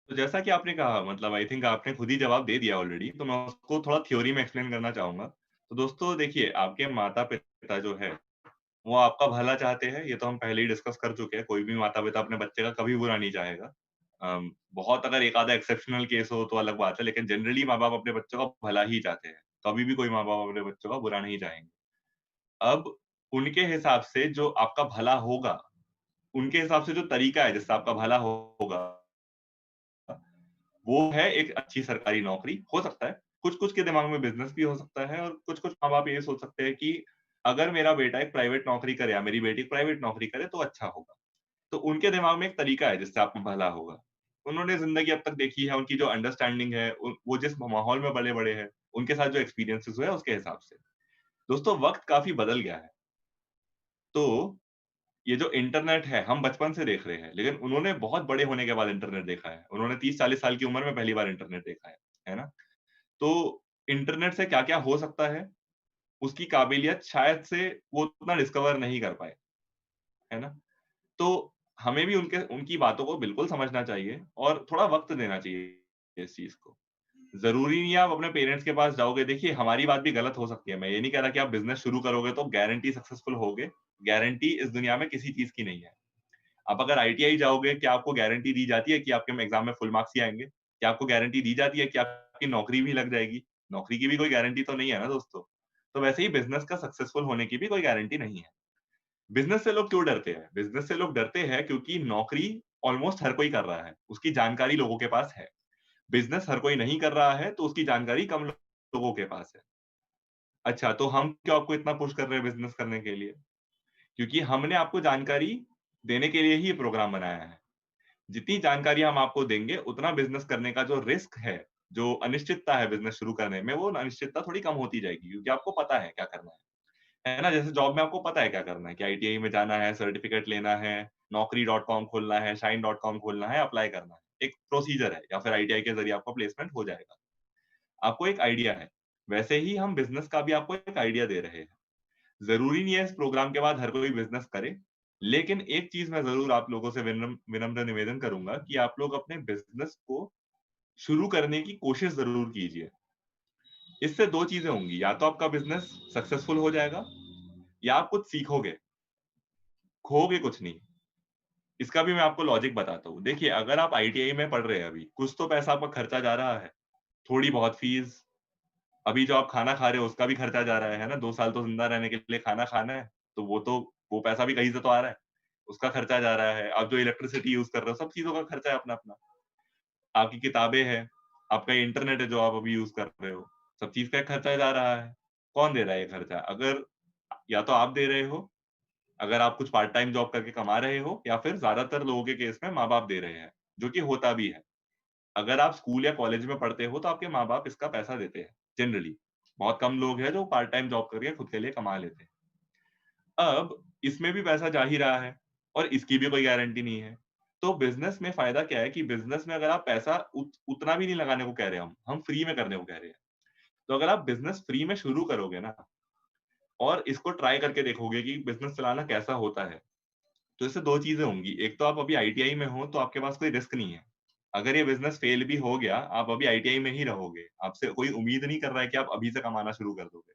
तो जैसा कि आपने कहा, मतलब आई थिंक आपने खुद ही जवाब दे दिया ऑलरेडी, तो मैं उसको थोड़ा थ्योरी में एक्सप्लेन करना चाहूंगा। तो दोस्तों देखिए, आपके माता पिता जो है वो आपका भला चाहते हैं, ये तो हम पहले ही डिस्कस कर चुके हैं। कोई भी माता पिता अपने बच्चे का कभी बुरा नहीं चाहेगा। बहुत अगर एक आधा एक्सेप्शनल केस हो तो अलग बात है, लेकिन जनरली माँ बाप अपने बच्चों का भला ही चाहते हैं। कभी भी कोई माँ बाप अपने बच्चों का बुरा नहीं चाहेंगे। अब उनके हिसाब से जो आपका भला होगा, उनके हिसाब से जो तरीका है जिससे आपका भला होगा, वो है एक अच्छी सरकारी नौकरी। हो सकता है कुछ-कुछ के दिमाग में बिज़नेस भी हो सकता है, और कुछ-कुछ माँ-बाप ये सोच सकते हैं कि अगर मेरा बेटा एक प्राइवेट नौकरी करे या मेरी बेटी प्राइवेट नौकरी करे तो अच्छा होगा। तो उनके दिमाग में एक तरीका है जिससे आपको भला होगा। उन्होंने ज़िंदगी अब तक देखी है, उनकी जो अंडरस्टैंडिंग है, वो जिस माहौल में पले-बड़े हैं, उनके साथ जो एक्सपीरियंसेस हुए हैं उसके हिसाब से। दोस्तों वक़्त काफ़ी बदल गया है। तो ये जो इंटरनेट है, हम बचपन से देख रहे हैं, लेकिन उन्होंने बहुत बड़े होने के बाद इंटरनेट देखा है। उन्होंने 30-40 साल की उम्र में पहली बार इंटरनेट देखा है ना? तो इंटरनेट से क्या-क्या हो सकता है, उसकी काबिलियत शायद से वो उतना डिस्कवर नहीं कर पाए, है ना? तो हमें भी उनके उनकी बातों को बिल्कुल समझना चाहिए और थोड़ा वक़्त देना चाहिए इस चीज़ को। ज़रूरी नहीं है आप अपने पेरेंट्स के पास जाओगे। देखिए, हमारी बात भी गलत हो सकती है। मैं ये नहीं कह रहा कि आप बिज़नेस शुरू करोगे तो गारंटी सक्सेसफुल होगे। गारंटी इस दुनिया में किसी चीज़ की नहीं है। आप अगर आईटीआई जाओगे, क्या आपको गारंटी दी जाती है कि आपके एग्ज़ाम में फुल मार्क्स ही आएँगे? क्या आपको गारंटी दी जाती है कि आपकी नौकरी भी लग जाएगी? नौकरी की भी कोई गारंटी तो नहीं है ना दोस्तों। तो वैसे ही बिज़नेस का सक्सेसफुल होने की भी कोई गारंटी नहीं है। बिज़नेस से लोग क्यों डरते हैं? बिज़नेस से लोग डरते हैं क्योंकि नौकरी ऑलमोस्ट हर कोई कर रहा है। उसकी जानकारी लोगों के पास है। बिज़नेस हर कोई नहीं कर रहा है, तो उसकी जानकारी कम लोगों के पास है। अच्छा, तो हम क्यों आपको इतना पुश कर रहे हैं बिज़नेस करने के लिए? क्योंकि हमने आपको जानकारी देने के लिए ही ये प्रोग्राम बनाया है। जितनी जानकारी हम आपको देंगे, उतना बिज़नेस करने का जो रिस्क है, जो अनिश्चितता है बिज़नेस शुरू करने में, वो अनिश्चितता थोड़ी कम होती जाएगी, क्योंकि आपको पता है क्या करना है ना? जैसे जॉब में आपको पता है क्या करना है, कि आईटीआई में जाना है, सर्टिफ़िकेट लेना है, naukri.com खोलना है, shine.com खोलना है, अप्लाई करना है। एक प्रोसीजर है, या फिर आईटीआई के ज़रिए आपका प्लेसमेंट हो जाएगा। आपको एक आइडिया है। वैसे ही हम बिज़नेस का भी आपको एक आइडिया दे रहे हैं। ज़रूरी नहीं है इस प्रोग्राम के बाद हर कोई बिज़नेस करे, लेकिन एक चीज़ मैं ज़रूर आप लोगों से विनम्र निवेदन करूँगा कि आप लोग अपने बिज़नेस को शुरू करने की कोशिश ज़रूर कीजिए। इससे 2 चीज़ें होंगी, या तो आपका बिज़नेस सक्सेसफुल हो जाएगा, या आप कुछ सीखोगे, खोओगे कुछ नहीं। इसका भी मैं आपको लॉजिक बताता हूँ। देखिए, अगर आप आईटीआई में पढ़ रहे हैं अभी, कुछ तो पैसा आपका खर्चा जा रहा है, थोड़ी बहुत फीस, अभी जो आप खाना खा रहे हो उसका भी खर्चा जा रहा है ना? 2 साल तो ज़िंदा रहने के लिए खाना खाना है, तो वो पैसा भी कहीं से तो आ रहा है, उसका खर्चा जा रहा है। आप जो इलेक्ट्रिसिटी यूज़ कर रहे हो, सब चीज़ों का खर्चा है अपना-अपना। आपकी किताबें हैं, आपका इंटरनेट है जो आप अभी यूज़ कर रहे हो, सब चीज़ का एक खर्चा जा रहा है। कौन दे रहा है ये खर्चा? अगर या तो आप दे रहे हो, अगर आप कुछ पार्ट टाइम जॉब करके कमा रहे हो, या फिर ज़्यादातर लोगों के केस में माँ-बाप दे रहे हैं, जो कि होता भी है। अगर आप स्कूल या कॉलेज में पढ़ते हो, तो आपके माँ-बाप इसका पैसा देते हैं, जनरली। बहुत कम लोग हैं जो पार्ट टाइम जॉब करके खुद के लिए कमा लेते हैं। अब इसमें भी पैसा जा ही रहा है, और इसकी भी कोई गारंटी नहीं है। तो बिज़नेस में फ़ायदा क्या है कि बिज़नेस में अगर आप पैसा उतना भी नहीं लगाने को कह रहे हम फ्री में करने को कह रहे हैं। तो अगर आप बिज़नेस फ्री में शुरू करोगे ना, और इसको ट्राई करके देखोगे कि बिज़नेस चलाना कैसा होता है, तो इससे 2 चीज़ें होंगी। एक तो आप अभी आईटीआई में हो, तो आपके पास कोई रिस्क नहीं है। अगर ये बिज़नेस फेल भी हो गया, आप अभी आईटीआई में ही रहोगे। आपसे कोई उम्मीद नहीं कर रहा है कि आप अभी से कमाना शुरू कर दोगे।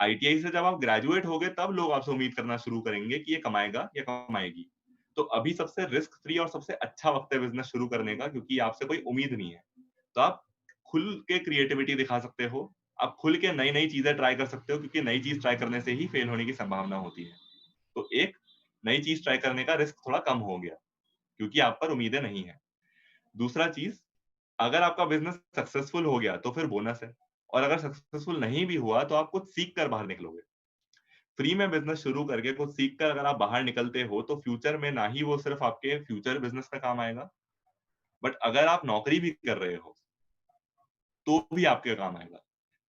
आईटीआई से जब आप ग्रेजुएट होगे, तब लोग आपसे उम्मीद करना शुरू करेंगे कि ये कमाएगा या कमाएगी। तो अभी सबसे रिस्क फ्री और सबसे अच्छा वक़्त है बिज़नेस शुरू करने का, क्योंकि आपसे कोई उम्मीद नहीं है। तो आप खुल के क्रिएटिविटी दिखा सकते हो, आप खुल के नई नई चीजें ट्राई कर सकते हो, क्योंकि नई चीज ट्राई करने से ही फेल होने की संभावना होती है। तो एक नई चीज ट्राई करने का रिस्क थोड़ा कम हो गया, क्योंकि आप पर उम्मीदें नहीं है। दूसरा चीज, अगर आपका बिजनेस सक्सेसफुल हो गया तो फिर बोनस है, और अगर सक्सेसफुल नहीं भी हुआ तो आप कुछ सीख कर बाहर निकलोगे। फ्री में बिजनेस शुरू करके कुछ सीख कर अगर आप बाहर निकलते हो तो फ्यूचर में ना ही वो सिर्फ आपके फ्यूचर बिजनेस में काम आएगा, बट अगर आप नौकरी भी कर रहे हो तो भी आपके काम आएगा।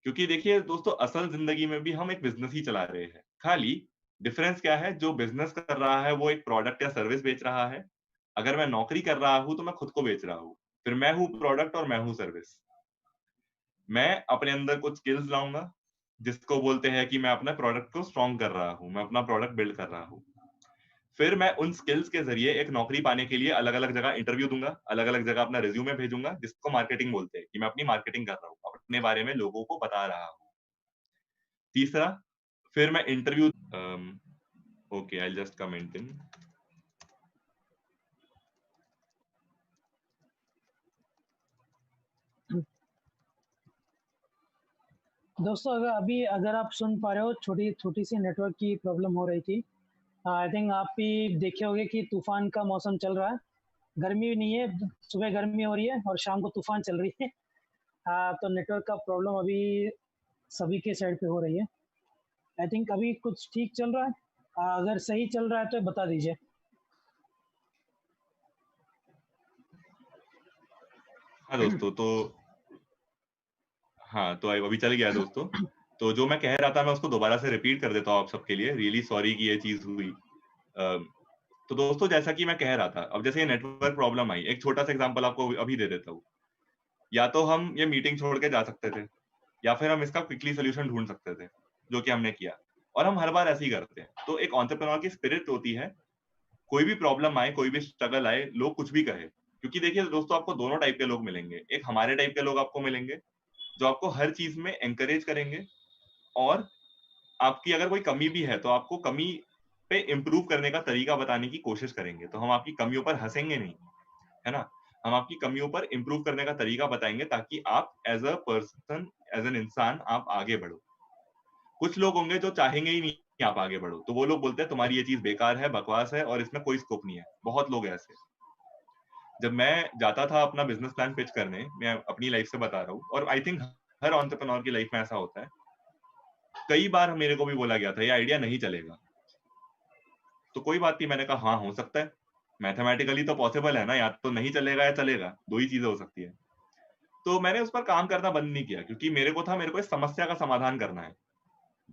क्योंकि देखिए दोस्तों, असल जिंदगी में भी हम एक बिजनेस ही चला रहे हैं, खाली डिफरेंस क्या है, जो बिजनेस कर रहा है वो एक प्रोडक्ट या सर्विस बेच रहा है, अगर मैं नौकरी कर रहा हूं तो मैं खुद को बेच रहा हूं, फिर मैं हूं प्रोडक्ट और मैं हूं सर्विस। मैं अपने अंदर कुछ स्किल्स लाऊंगा, जिसको बोलते हैं कि मैं अपने प्रोडक्ट को स्ट्रॉन्ग कर रहा हूं, मैं अपना प्रोडक्ट बिल्ड कर रहा हूं। फिर मैं उन स्किल्स के जरिए एक नौकरी पाने के लिए अलग अलग जगह इंटरव्यू दूंगा, अलग अलग जगह अपना रिज्यूमे भेजूंगा, जिसको मार्केटिंग बोलते हैं, कि मैं अपनी मार्केटिंग कर रहा हूँ, अपने बारे में लोगों को बता रहा हूँ। तीसरा, फिर मैं interview okay, I just comment in. दोस्तों अगर आप सुन पा रहे हो, छोटी छोटी सी नेटवर्क की प्रॉब्लम हो रही थी। आई थिंक आप भी देखे होंगे कि तूफान का मौसम चल रहा है, गर्मी भी नहीं है, सुबह गर्मी हो रही है और शाम को तूफान चल रही है। तो नेटवर्क का प्रॉब्लम अभी सभी के साइड पे हो रही है। आई थिंक अभी कुछ ठीक चल रहा है। अगर सही चल रहा है तो बता दीजिए। हाँ दोस्तों, तो हाँ, तो अभी चल गया दोस्तों। तो जो मैं कह रहा था मैं उसको दोबारा से रिपीट कर देता हूँ आप सबके लिए। रियली सॉरी कि ये चीज हुई। तो दोस्तों, जैसा कि मैं कह रहा था, अब जैसे ये नेटवर्क प्रॉब्लम आई, एक छोटा सा एग्जांपल आपको अभी दे देता हूँ। या तो हम ये मीटिंग छोड़ के जा सकते थे, या फिर हम इसका क्विकली सोल्यूशन ढूंढ सकते थे, जो कि हमने किया। और हम हर बार ऐसे ही करते हैं। तो एक एंटरप्रेन्योर की स्पिरिट होती है, कोई भी प्रॉब्लम आए, कोई भी स्ट्रगल आए, लोग कुछ भी कहे, क्योंकि देखिए दोस्तों, आपको दोनों टाइप के लोग मिलेंगे। एक हमारे टाइप के लोग आपको मिलेंगे, जो आपको हर चीज में एंकरेज करेंगे, और आपकी अगर कोई कमी भी है तो आपको कमी पे इम्प्रूव करने का तरीका बताने की कोशिश करेंगे। तो हम आपकी कमियों पर हंसेंगे नहीं, है ना। हम आपकी कमियों पर इम्प्रूव करने का तरीका बताएंगे, ताकि आप as a person, as an इंसान आप आगे बढ़ो। कुछ लोग होंगे जो चाहेंगे ही नहीं कि आप आगे बढ़ो, तो वो लोग बोलते हैं तुम्हारी ये चीज बेकार है, बकवास है, और इसमें कोई स्कोप नहीं है। बहुत लोग ऐसे। जब मैं जाता था अपना बिजनेस प्लान पिच करने, मैं अपनी लाइफ से बता रहा हूँ, और आई थिंक हर एंटरप्रेन्योर की लाइफ में ऐसा होता है, कई बार मेरे को भी बोला गया था ये आइडिया नहीं चलेगा। तो कोई बात नहीं, मैंने कहा हाँ, हो सकता है, मैथमेटिकली तो पॉसिबल है ना, या तो नहीं चलेगा या चलेगा, दो ही चीजें हो सकती है। तो मैंने उस पर काम करना बंद नहीं किया, क्योंकि मेरे को इस समस्या का समाधान करना है।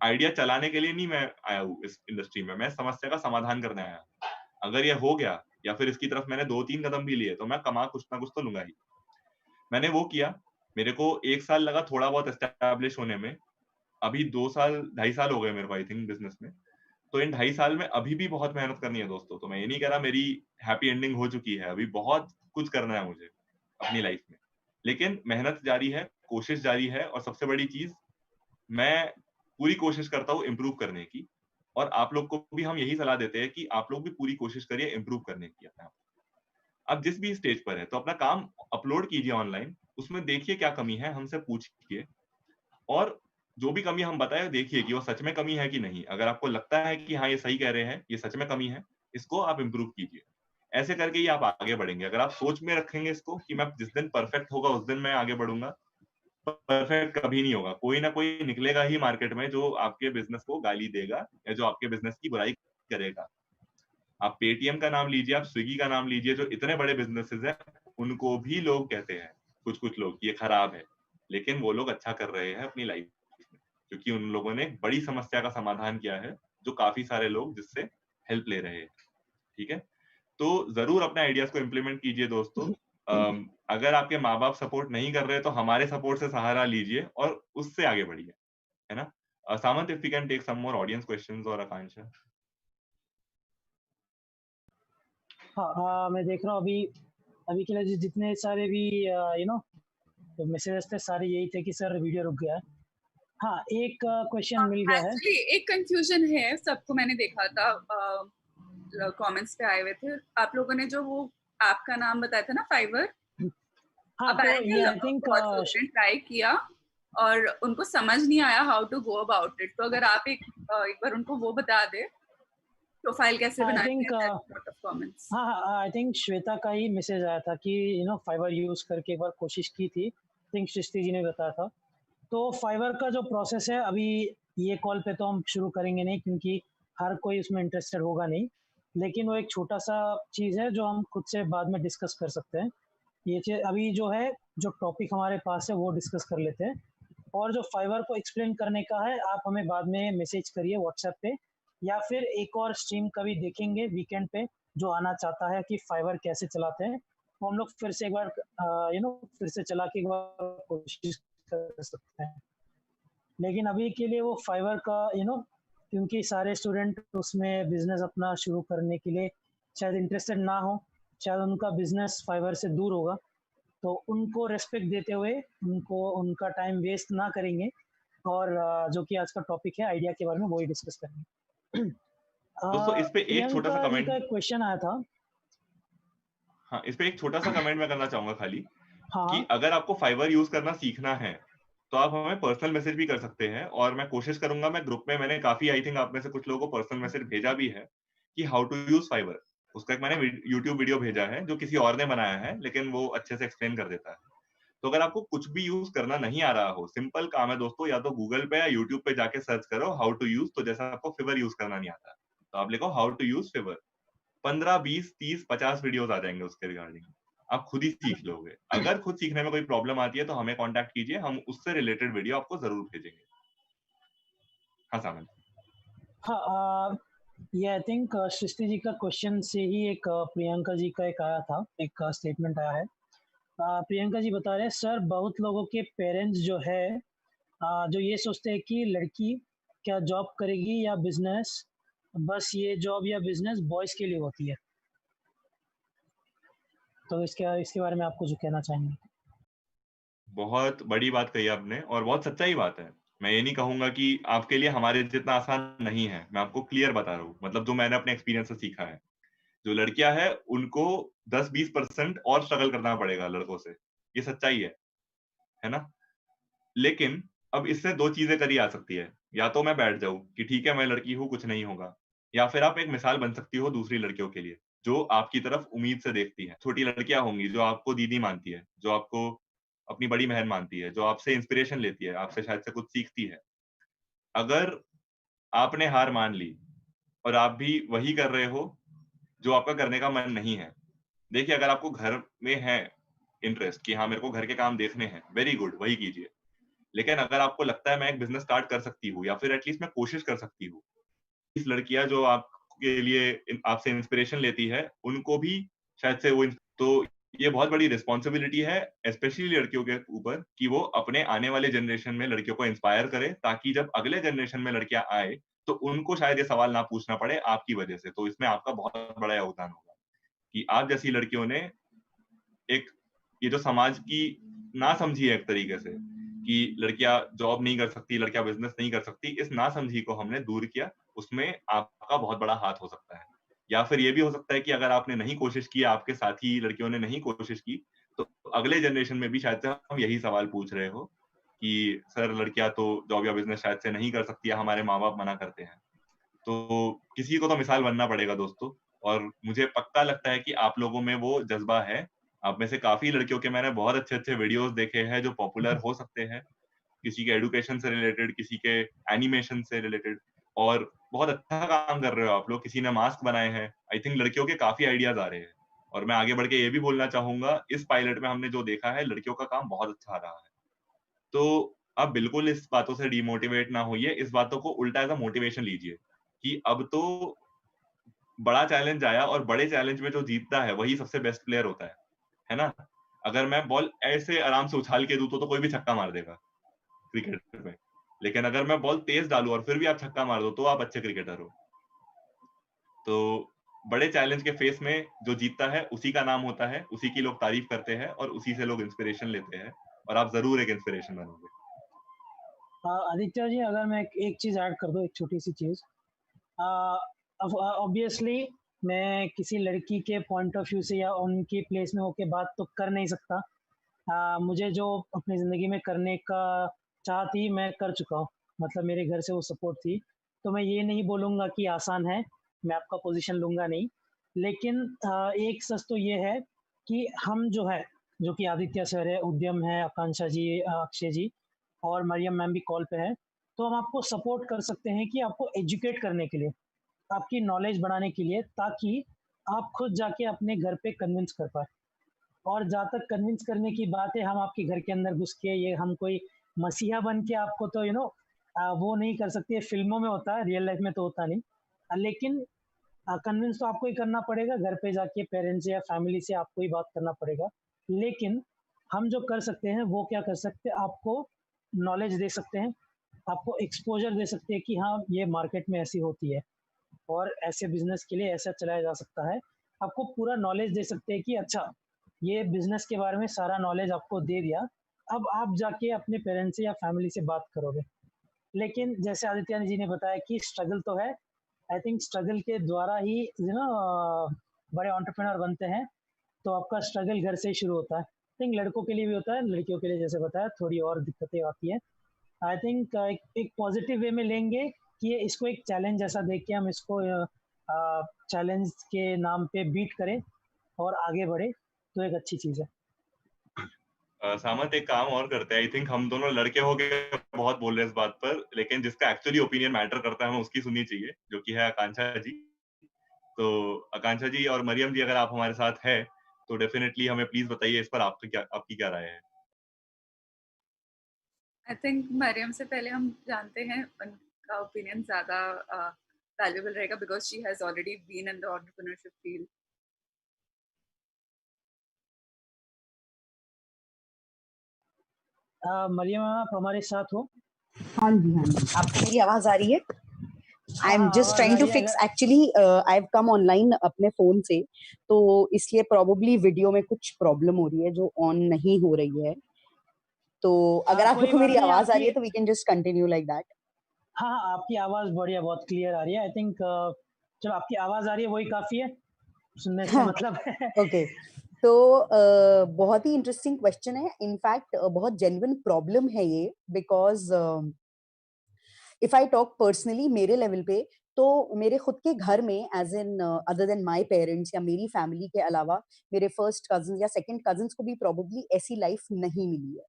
आइडिया चलाने के लिए नहीं मैं आया हूँ इस इंडस्ट्री में, मैं समस्या का समाधान करने आया। अगर ये हो गया, या फिर इसकी तरफ मैंने 2-3 कदम भी लिए, तो मैं कमा कुछ ना कुछ तो लूंगा ही। मैंने वो किया। मेरे को 1 साल लगा थोड़ा बहुत एस्टैब्लिश होने में। अभी 2 साल, 2.5 साल हो गए मेरे को आई थिंक बिजनेस में। तो इन 2.5 साल में अभी भी बहुत मेहनत करनी है दोस्तों। तो मैं ये नहीं कह रहा मेरी हैप्पी एंडिंग हो चुकी है, अभी बहुत कुछ करना है मुझे अपनी लाइफ में। लेकिन मेहनत जारी है, कोशिश जारी है, और सबसे बड़ी चीज, मैं पूरी कोशिश करता हूँ इम्प्रूव करने की। और आप लोग को भी हम यही सलाह देते हैं कि आप लोग भी पूरी कोशिश करिए इम्प्रूव करने की अपने आप। आप जिस भी स्टेज पर है, तो अपना काम अपलोड कीजिए ऑनलाइन, उसमें देखिए क्या कमी है, हमसे पूछिए, और जो भी कमी हम बताए देखिए कि वो सच में कमी है कि नहीं। अगर आपको लगता है कि हाँ ये सही कह रहे हैं, ये सच में कमी है, इसको आप इम्प्रूव कीजिए। ऐसे करके ही आप आगे बढ़ेंगे। अगर आप सोच में रखेंगे इसको कि मैं जिस दिन परफेक्ट होगा उस दिन मैं आगे बढ़ूंगा, परफेक्ट कभी नहीं होगा। कोई ना कोई निकलेगा ही मार्केट में जो आपके बिजनेस को गाली देगा, या जो आपके बिजनेस की बुराई करेगा। आप पेटीएम का नाम लीजिए, आप स्विगी का नाम लीजिए, जो इतने बड़े बिजनेसेस हैं, उनको भी लोग कहते हैं, कुछ कुछ लोग, ये खराब है। लेकिन वो लोग अच्छा कर रहे हैं अपनी लाइफ में, क्योंकि उन लोगों ने एक बड़ी समस्या का समाधान किया है, जो काफी सारे लोग जिससे हेल्प ले रहे हैं। ठीक है, तो जरूर अपने आइडियाज को इम्प्लीमेंट कीजिए दोस्तों। अगर आपके माँ बाप सपोर्ट नहीं कर रहे तो हमारे सपोर्ट से सहारा लीजिए और उससे आगे बढ़िए, है ना। Samant, if you can take some more audience questions, और आकांक्षा। हाँ, मैं देख रहा हूँ अभी अभी के लिए जितने सारे भी तो मैसेजेस थे, सारे यही थे कि सर वीडियो रुक गया है। हाँ, एक क्वेश्चन मिल गया है। एक्चुअली एक कंफ्यूजन है सबको, मैंने देखा था कमेंट्स पे आए हुए थे आप लोगों ने, जो वो आपका नाम बताया था ना, फाइवर। हाँ, तो ये आई थिंक ट्राई किया, और उनको समझ नहीं आया how to go about it. तो अगर आप एक बार उनको वो बता दे प्रोफाइल कैसे आई बनाते थिंक हैं, सॉर्ट ऑफ कमेंट्स। हाँ हाँ, आई थिंक श्वेता का ही मैसेज आया था कि फाइवर यूज करके एक बार कोशिश की थी। आई थिंक सृष्टि जी ने बताया था। तो फाइवर का जो प्रोसेस है अभी ये कॉल पे तो हम शुरू करेंगे नहीं, क्योंकि हर कोई उसमें इंटरेस्टेड होगा नहीं। लेकिन वो एक छोटा सा चीज़ है जो हम खुद से बाद में डिस्कस कर सकते हैं। ये चीज़ अभी जो है, जो टॉपिक हमारे पास है वो डिस्कस कर लेते हैं। और जो फाइवर को एक्सप्लेन करने का है, आप हमें बाद में मैसेज करिए व्हाट्सएप पे, या फिर एक और स्ट्रीम कभी देखेंगे वीकेंड पे, जो आना चाहता है कि फाइवर कैसे चलाते हैं, तो हम लोग फिर से एक बार फिर से चला के एक बार कोशिश कर सकते हैं। लेकिन अभी के लिए वो फाइवर का क्योंकि सारे स्टूडेंट उसमें बिजनेस अपना शुरू करने के लिए शायद इंटरेस्टेड ना हो, शायद उनका बिजनेस फाइवर से दूर होगा, तो उनको रेस्पेक्ट देते हुए उनको उनका टाइम वेस्ट ना करेंगे, और जो कि आज का टॉपिक है आइडिया के बारे में, वही डिस्कस करेंगे। दोस्तों इस पे एक छोटा सा प्रियंका जी का कमेंट, एक क्वेश्चन आया था। हाँ इस पे एक छोटा सा कमेंट मैं करना चाहूंगा खाली, कि हाँ अगर आपको फाइवर यूज करना सीखना है तो आप हमें पर्सनल मैसेज भी कर सकते हैं, और मैं कोशिश करूंगा, मैं ग्रुप में मैंने काफी, आई थिंक आप में से कुछ लोगों को पर्सनल मैसेज भेजा भी है कि हाउ टू यूज फाइवर। उसका एक मैंने यूट्यूब वीडियो भेजा है जो किसी और ने बनाया है, लेकिन वो अच्छे से एक्सप्लेन कर देता है। तो अगर आपको कुछ भी यूज करना नहीं आ रहा हो, सिंपल काम है दोस्तों, या तो गूगल पे या यूट्यूब पे जाके सर्च करो हाउ टू यूज। तो जैसा आपको फिवर यूज करना नहीं आता तो आप लिखो how to use Fiverr, 15 20 30 50 videos आ जाएंगे उसके रिगार्डिंग, आप खुद ही सीख लोगे। अगर खुद सीखने में कोई प्रॉब्लम आती है तो हमें कांटेक्ट कीजिए, हम उससे रिलेटेड वीडियो आपको जरूर भेजेंगे। हाँ सामन। हाँ, ये आई थिंक सृष्टि जी का क्वेश्चन से ही एक प्रियंका जी का एक आया था, एक स्टेटमेंट आया है। प्रियंका जी बता रहे हैं, सर बहुत लोगों के पेरेंट्स जो है जो ये सोचते हैं कि लड़की क्या जॉब करेगी या बिजनेस, बस ये जॉब या बिजनेस बॉयज के लिए होती है। तो इसके इसके बारे में आप कुछ कहना चाहेंगे? बहुत बड़ी बात कही आपने, और बहुत सच्चाई बात है। मैं ये नहीं कहूंगा कि आपके लिए हमारे जितना आसान नहीं है, मैं आपको क्लियर बता रहा हूँ, मतलब जो मैंने अपने एक्सपीरियंस से सीखा है। जो लड़कियां हैं उनको 10-20% और स्ट्रगल करना पड़ेगा लड़कों से, ये सच्चाई है ना। लेकिन अब इससे दो चीजें करी आ सकती है, या तो मैं बैठ जाऊं कि ठीक है मैं लड़की हूं कुछ नहीं होगा, या फिर आप एक मिसाल बन सकती हो दूसरी लड़कियों के लिए जो आपकी तरफ उम्मीद से देखती हैं। छोटी लड़कियां होंगी जो आपको दीदी मानती है, जो आपको अपनी बड़ी बहन मानती है, जो आपसे इंस्पिरेशन लेती है, आपसे शायद से कुछ सीखती है। अगर आपने हार मान ली और आप भी वही कर रहे हो जो आपका करने का मन नहीं है, देखिए अगर आपको घर में है इंटरेस्ट कि हाँ मेरे को घर के काम देखने हैं, वेरी गुड, वही कीजिए। लेकिन अगर आपको लगता है मैं एक बिजनेस स्टार्ट कर सकती हूँ, या फिर एटलीस्ट मैं कोशिश कर सकती हूँ, इस लड़कियां जो आपके लिए आपसे इंस्पिरेशन लेती है उनको भी शायद से वो, तो ये बहुत बड़ी रिस्पॉन्सिबिलिटी है स्पेशली लड़कियों के ऊपर कि वो अपने आने वाले जनरेशन में लड़कियों को इंस्पायर करे, ताकि जब अगले जनरेशन में लड़कियां आए तो उनको शायद ये सवाल ना पूछना पड़े आपकी वजह से। तो इसमें आपका बहुत बड़ा योगदान होगा कि आप जैसी लड़कियों ने एक, ये जो समाज की ना समझी है एक तरीके से कि लड़कियां जॉब नहीं कर सकती, लड़कियां बिजनेस नहीं कर सकती, इस ना समझी को हमने दूर किया, उसमें आपका बहुत बड़ा हाथ हो सकता है। या फिर ये भी हो सकता है कि अगर आपने नहीं कोशिश की, आपके साथी लड़कियों ने नहीं कोशिश की, तो अगले जनरेशन में भी शायद से हम यही सवाल पूछ रहे हो कि सर लड़कियां तो जॉब या बिजनेस शायद से नहीं कर सकती, या हमारे माँ बाप मना करते हैं। तो किसी को तो मिसाल बनना पड़ेगा दोस्तों, और मुझे पक्का लगता है कि आप लोगों में वो जज्बा है। आप में से काफी लड़कियों के मैंने बहुत अच्छे अच्छे वीडियोस देखे हैं जो पॉपुलर हो सकते हैं, किसी के एडुकेशन से रिलेटेड, किसी के एनिमेशन से रिलेटेड, और बहुत अच्छा काम कर रहे हो आप लोग। किसी ने मास्क बनाए हैं, आई थिंक लड़कियों के काफी आइडियाज आ रहे हैं। और मैं आगे बढ़ के ये भी बोलना चाहूंगा, इस पायलट में हमने जो देखा है लड़कियों का काम बहुत अच्छा आ रहा है। तो आप बिल्कुल इस बातों से डिमोटिवेट ना होइए, इस बातों को उल्टा एज अ मोटिवेशन लीजिए कि अब तो बड़ा चैलेंज आया, और बड़े चैलेंज में जो जीतता है वही सबसे बेस्ट प्लेयर होता है ना। अगर मैं बॉल ऐसे आराम से उछाल के दूं तो कोई भी छक्का मार देगा क्रिकेट में, लेकिन अगर मैं बॉल तेज डालूं और फिर भी आप छक्का मार दो तो आप अच्छे क्रिकेटर हो। तो बड़े चैलेंज के फेस में जो जीतता है उसी का नाम होता है, उसी की लोग तारीफ करते हैं और उसी से लोग इंस्पिरेशन लेते हैं, और आप जरूर एक इंस्पिरेशन बनोगे। आदित्य जी, अगर मैं एक चीज़ ऐड कर दूं, एक छोटी सी चीज़। ऑब्वियसली मैं किसी लड़की के पॉइंट ऑफ व्यू से या उनकी प्लेस में होके बात तो कर नहीं सकता। मुझे जो अपनी ज़िंदगी में करने का चाह थी मैं कर चुका हूँ, मतलब मेरे घर से वो सपोर्ट थी। तो मैं ये नहीं बोलूँगा कि आसान है, मैं आपका पोज़ीशन लूँगा नहीं। लेकिन एक सच तो ये है कि हम जो है, जो कि आदित्य सर है, उद्यम है, आकांक्षा जी, अक्षय जी और मरियम मैम भी कॉल पे है, तो हम आपको सपोर्ट कर सकते हैं कि आपको एजुकेट करने के लिए, आपकी नॉलेज बढ़ाने के लिए, ताकि आप खुद जाके अपने घर पे कन्विंस कर पाएँ। और जहाँ तक कन्विंस करने की बात है, हम आपके घर के अंदर घुस के ये हम कोई मसीहा बन के आपको तो वो नहीं कर सकते, फ़िल्मों में होता है, रियल लाइफ़ में तो होता नहीं। लेकिन कन्विंस तो आपको ही करना पड़ेगा, घर पे जाके पेरेंट्स या फैमिली से आपको ही बात करना पड़ेगा। लेकिन हम जो कर सकते हैं, वो क्या कर सकते हैं, आपको नॉलेज दे सकते हैं, आपको एक्सपोज़र दे सकते हैं कि हाँ, ये मार्केट में ऐसी होती है और ऐसे बिज़नेस के लिए ऐसा चलाया जा सकता है। आपको पूरा नॉलेज दे सकते हैं कि अच्छा, ये बिज़नेस के बारे में सारा नॉलेज आपको दे दिया, अब आप जाके अपने पेरेंट्स से या फैमिली से बात करोगे। लेकिन जैसे आदित्य जी ने बताया कि स्ट्रगल तो है, आई थिंक स्ट्रगल के द्वारा ही बड़े एंटरप्रेन्योर बनते हैं, तो आपका स्ट्रगल घर से ही शुरू होता है। आई थिंक लड़कों के लिए भी होता है, लड़कियों के लिए जैसे बताया थोड़ी और दिक्कतें आती हैं। आई थिंक एक पॉजिटिव वे में लेंगे कि इसको एक चैलेंज जैसा देख के हम इसको चैलेंज के नाम पे बीट करें और आगे बढ़े, तो एक अच्छी चीज़ है। सामंत एक काम और करते हैं, आई थिंक हम दोनों लड़के हो के बहुत बोल रहे हैं इस बात पर, लेकिन जिसका एक्चुअली ओपिनियन मैटर करता है हमें उसकी सुननी चाहिए, जो कि है आकांक्षा जी। तो आकांक्षा जी और मरियम जी, अगर आप हमारे साथ है तो डेफिनेटली हमें प्लीज बताइए इस पर आपकी क्या राय है। आई थिंक मरियम से पहले हम जानते हैं उनका ओपिनियन ज़्यादा वैल्यूएबल रहेगा because she has already been in the entrepreneurship field. Mariam आप हमारे साथ हो? हाँ जी, हाँ जी। आपको मेरी आवाज आ रही है? आई एम जस्ट आवाज़ ट्राइंग आ टू रही है fix, actually I have come online अपने फोन से, तो इसलिए प्रोबेबली वीडियो में कुछ प्रॉब्लम हो रही है जो ऑन नहीं हो रही है। तो अगर आप कोई लोग को बात मेरी नहीं, आवाज आ रही आपकी है तो we can just continue like that. हाँ, आपकी आवाज़ बढ़िया, बहुत क्लियर आ रही है। आई थिंक चलो आपकी आवाज़ आ रही है वही काफ़ी है, सुनने से मतलब है। ओके, तो बहुत ही इंटरेस्टिंग क्वेश्चन है। इनफैक्ट बहुत जेन्युइन प्रॉब्लम है ये, because if I talk personally मेरे लेवल पे, तो मेरे खुद के घर में as in other than my parents या मेरी फैमिली के अलावा मेरे फर्स्ट कजिन्स या सेकंड कजिन्स को भी प्रोबेबली ऐसी लाइफ नहीं मिली है,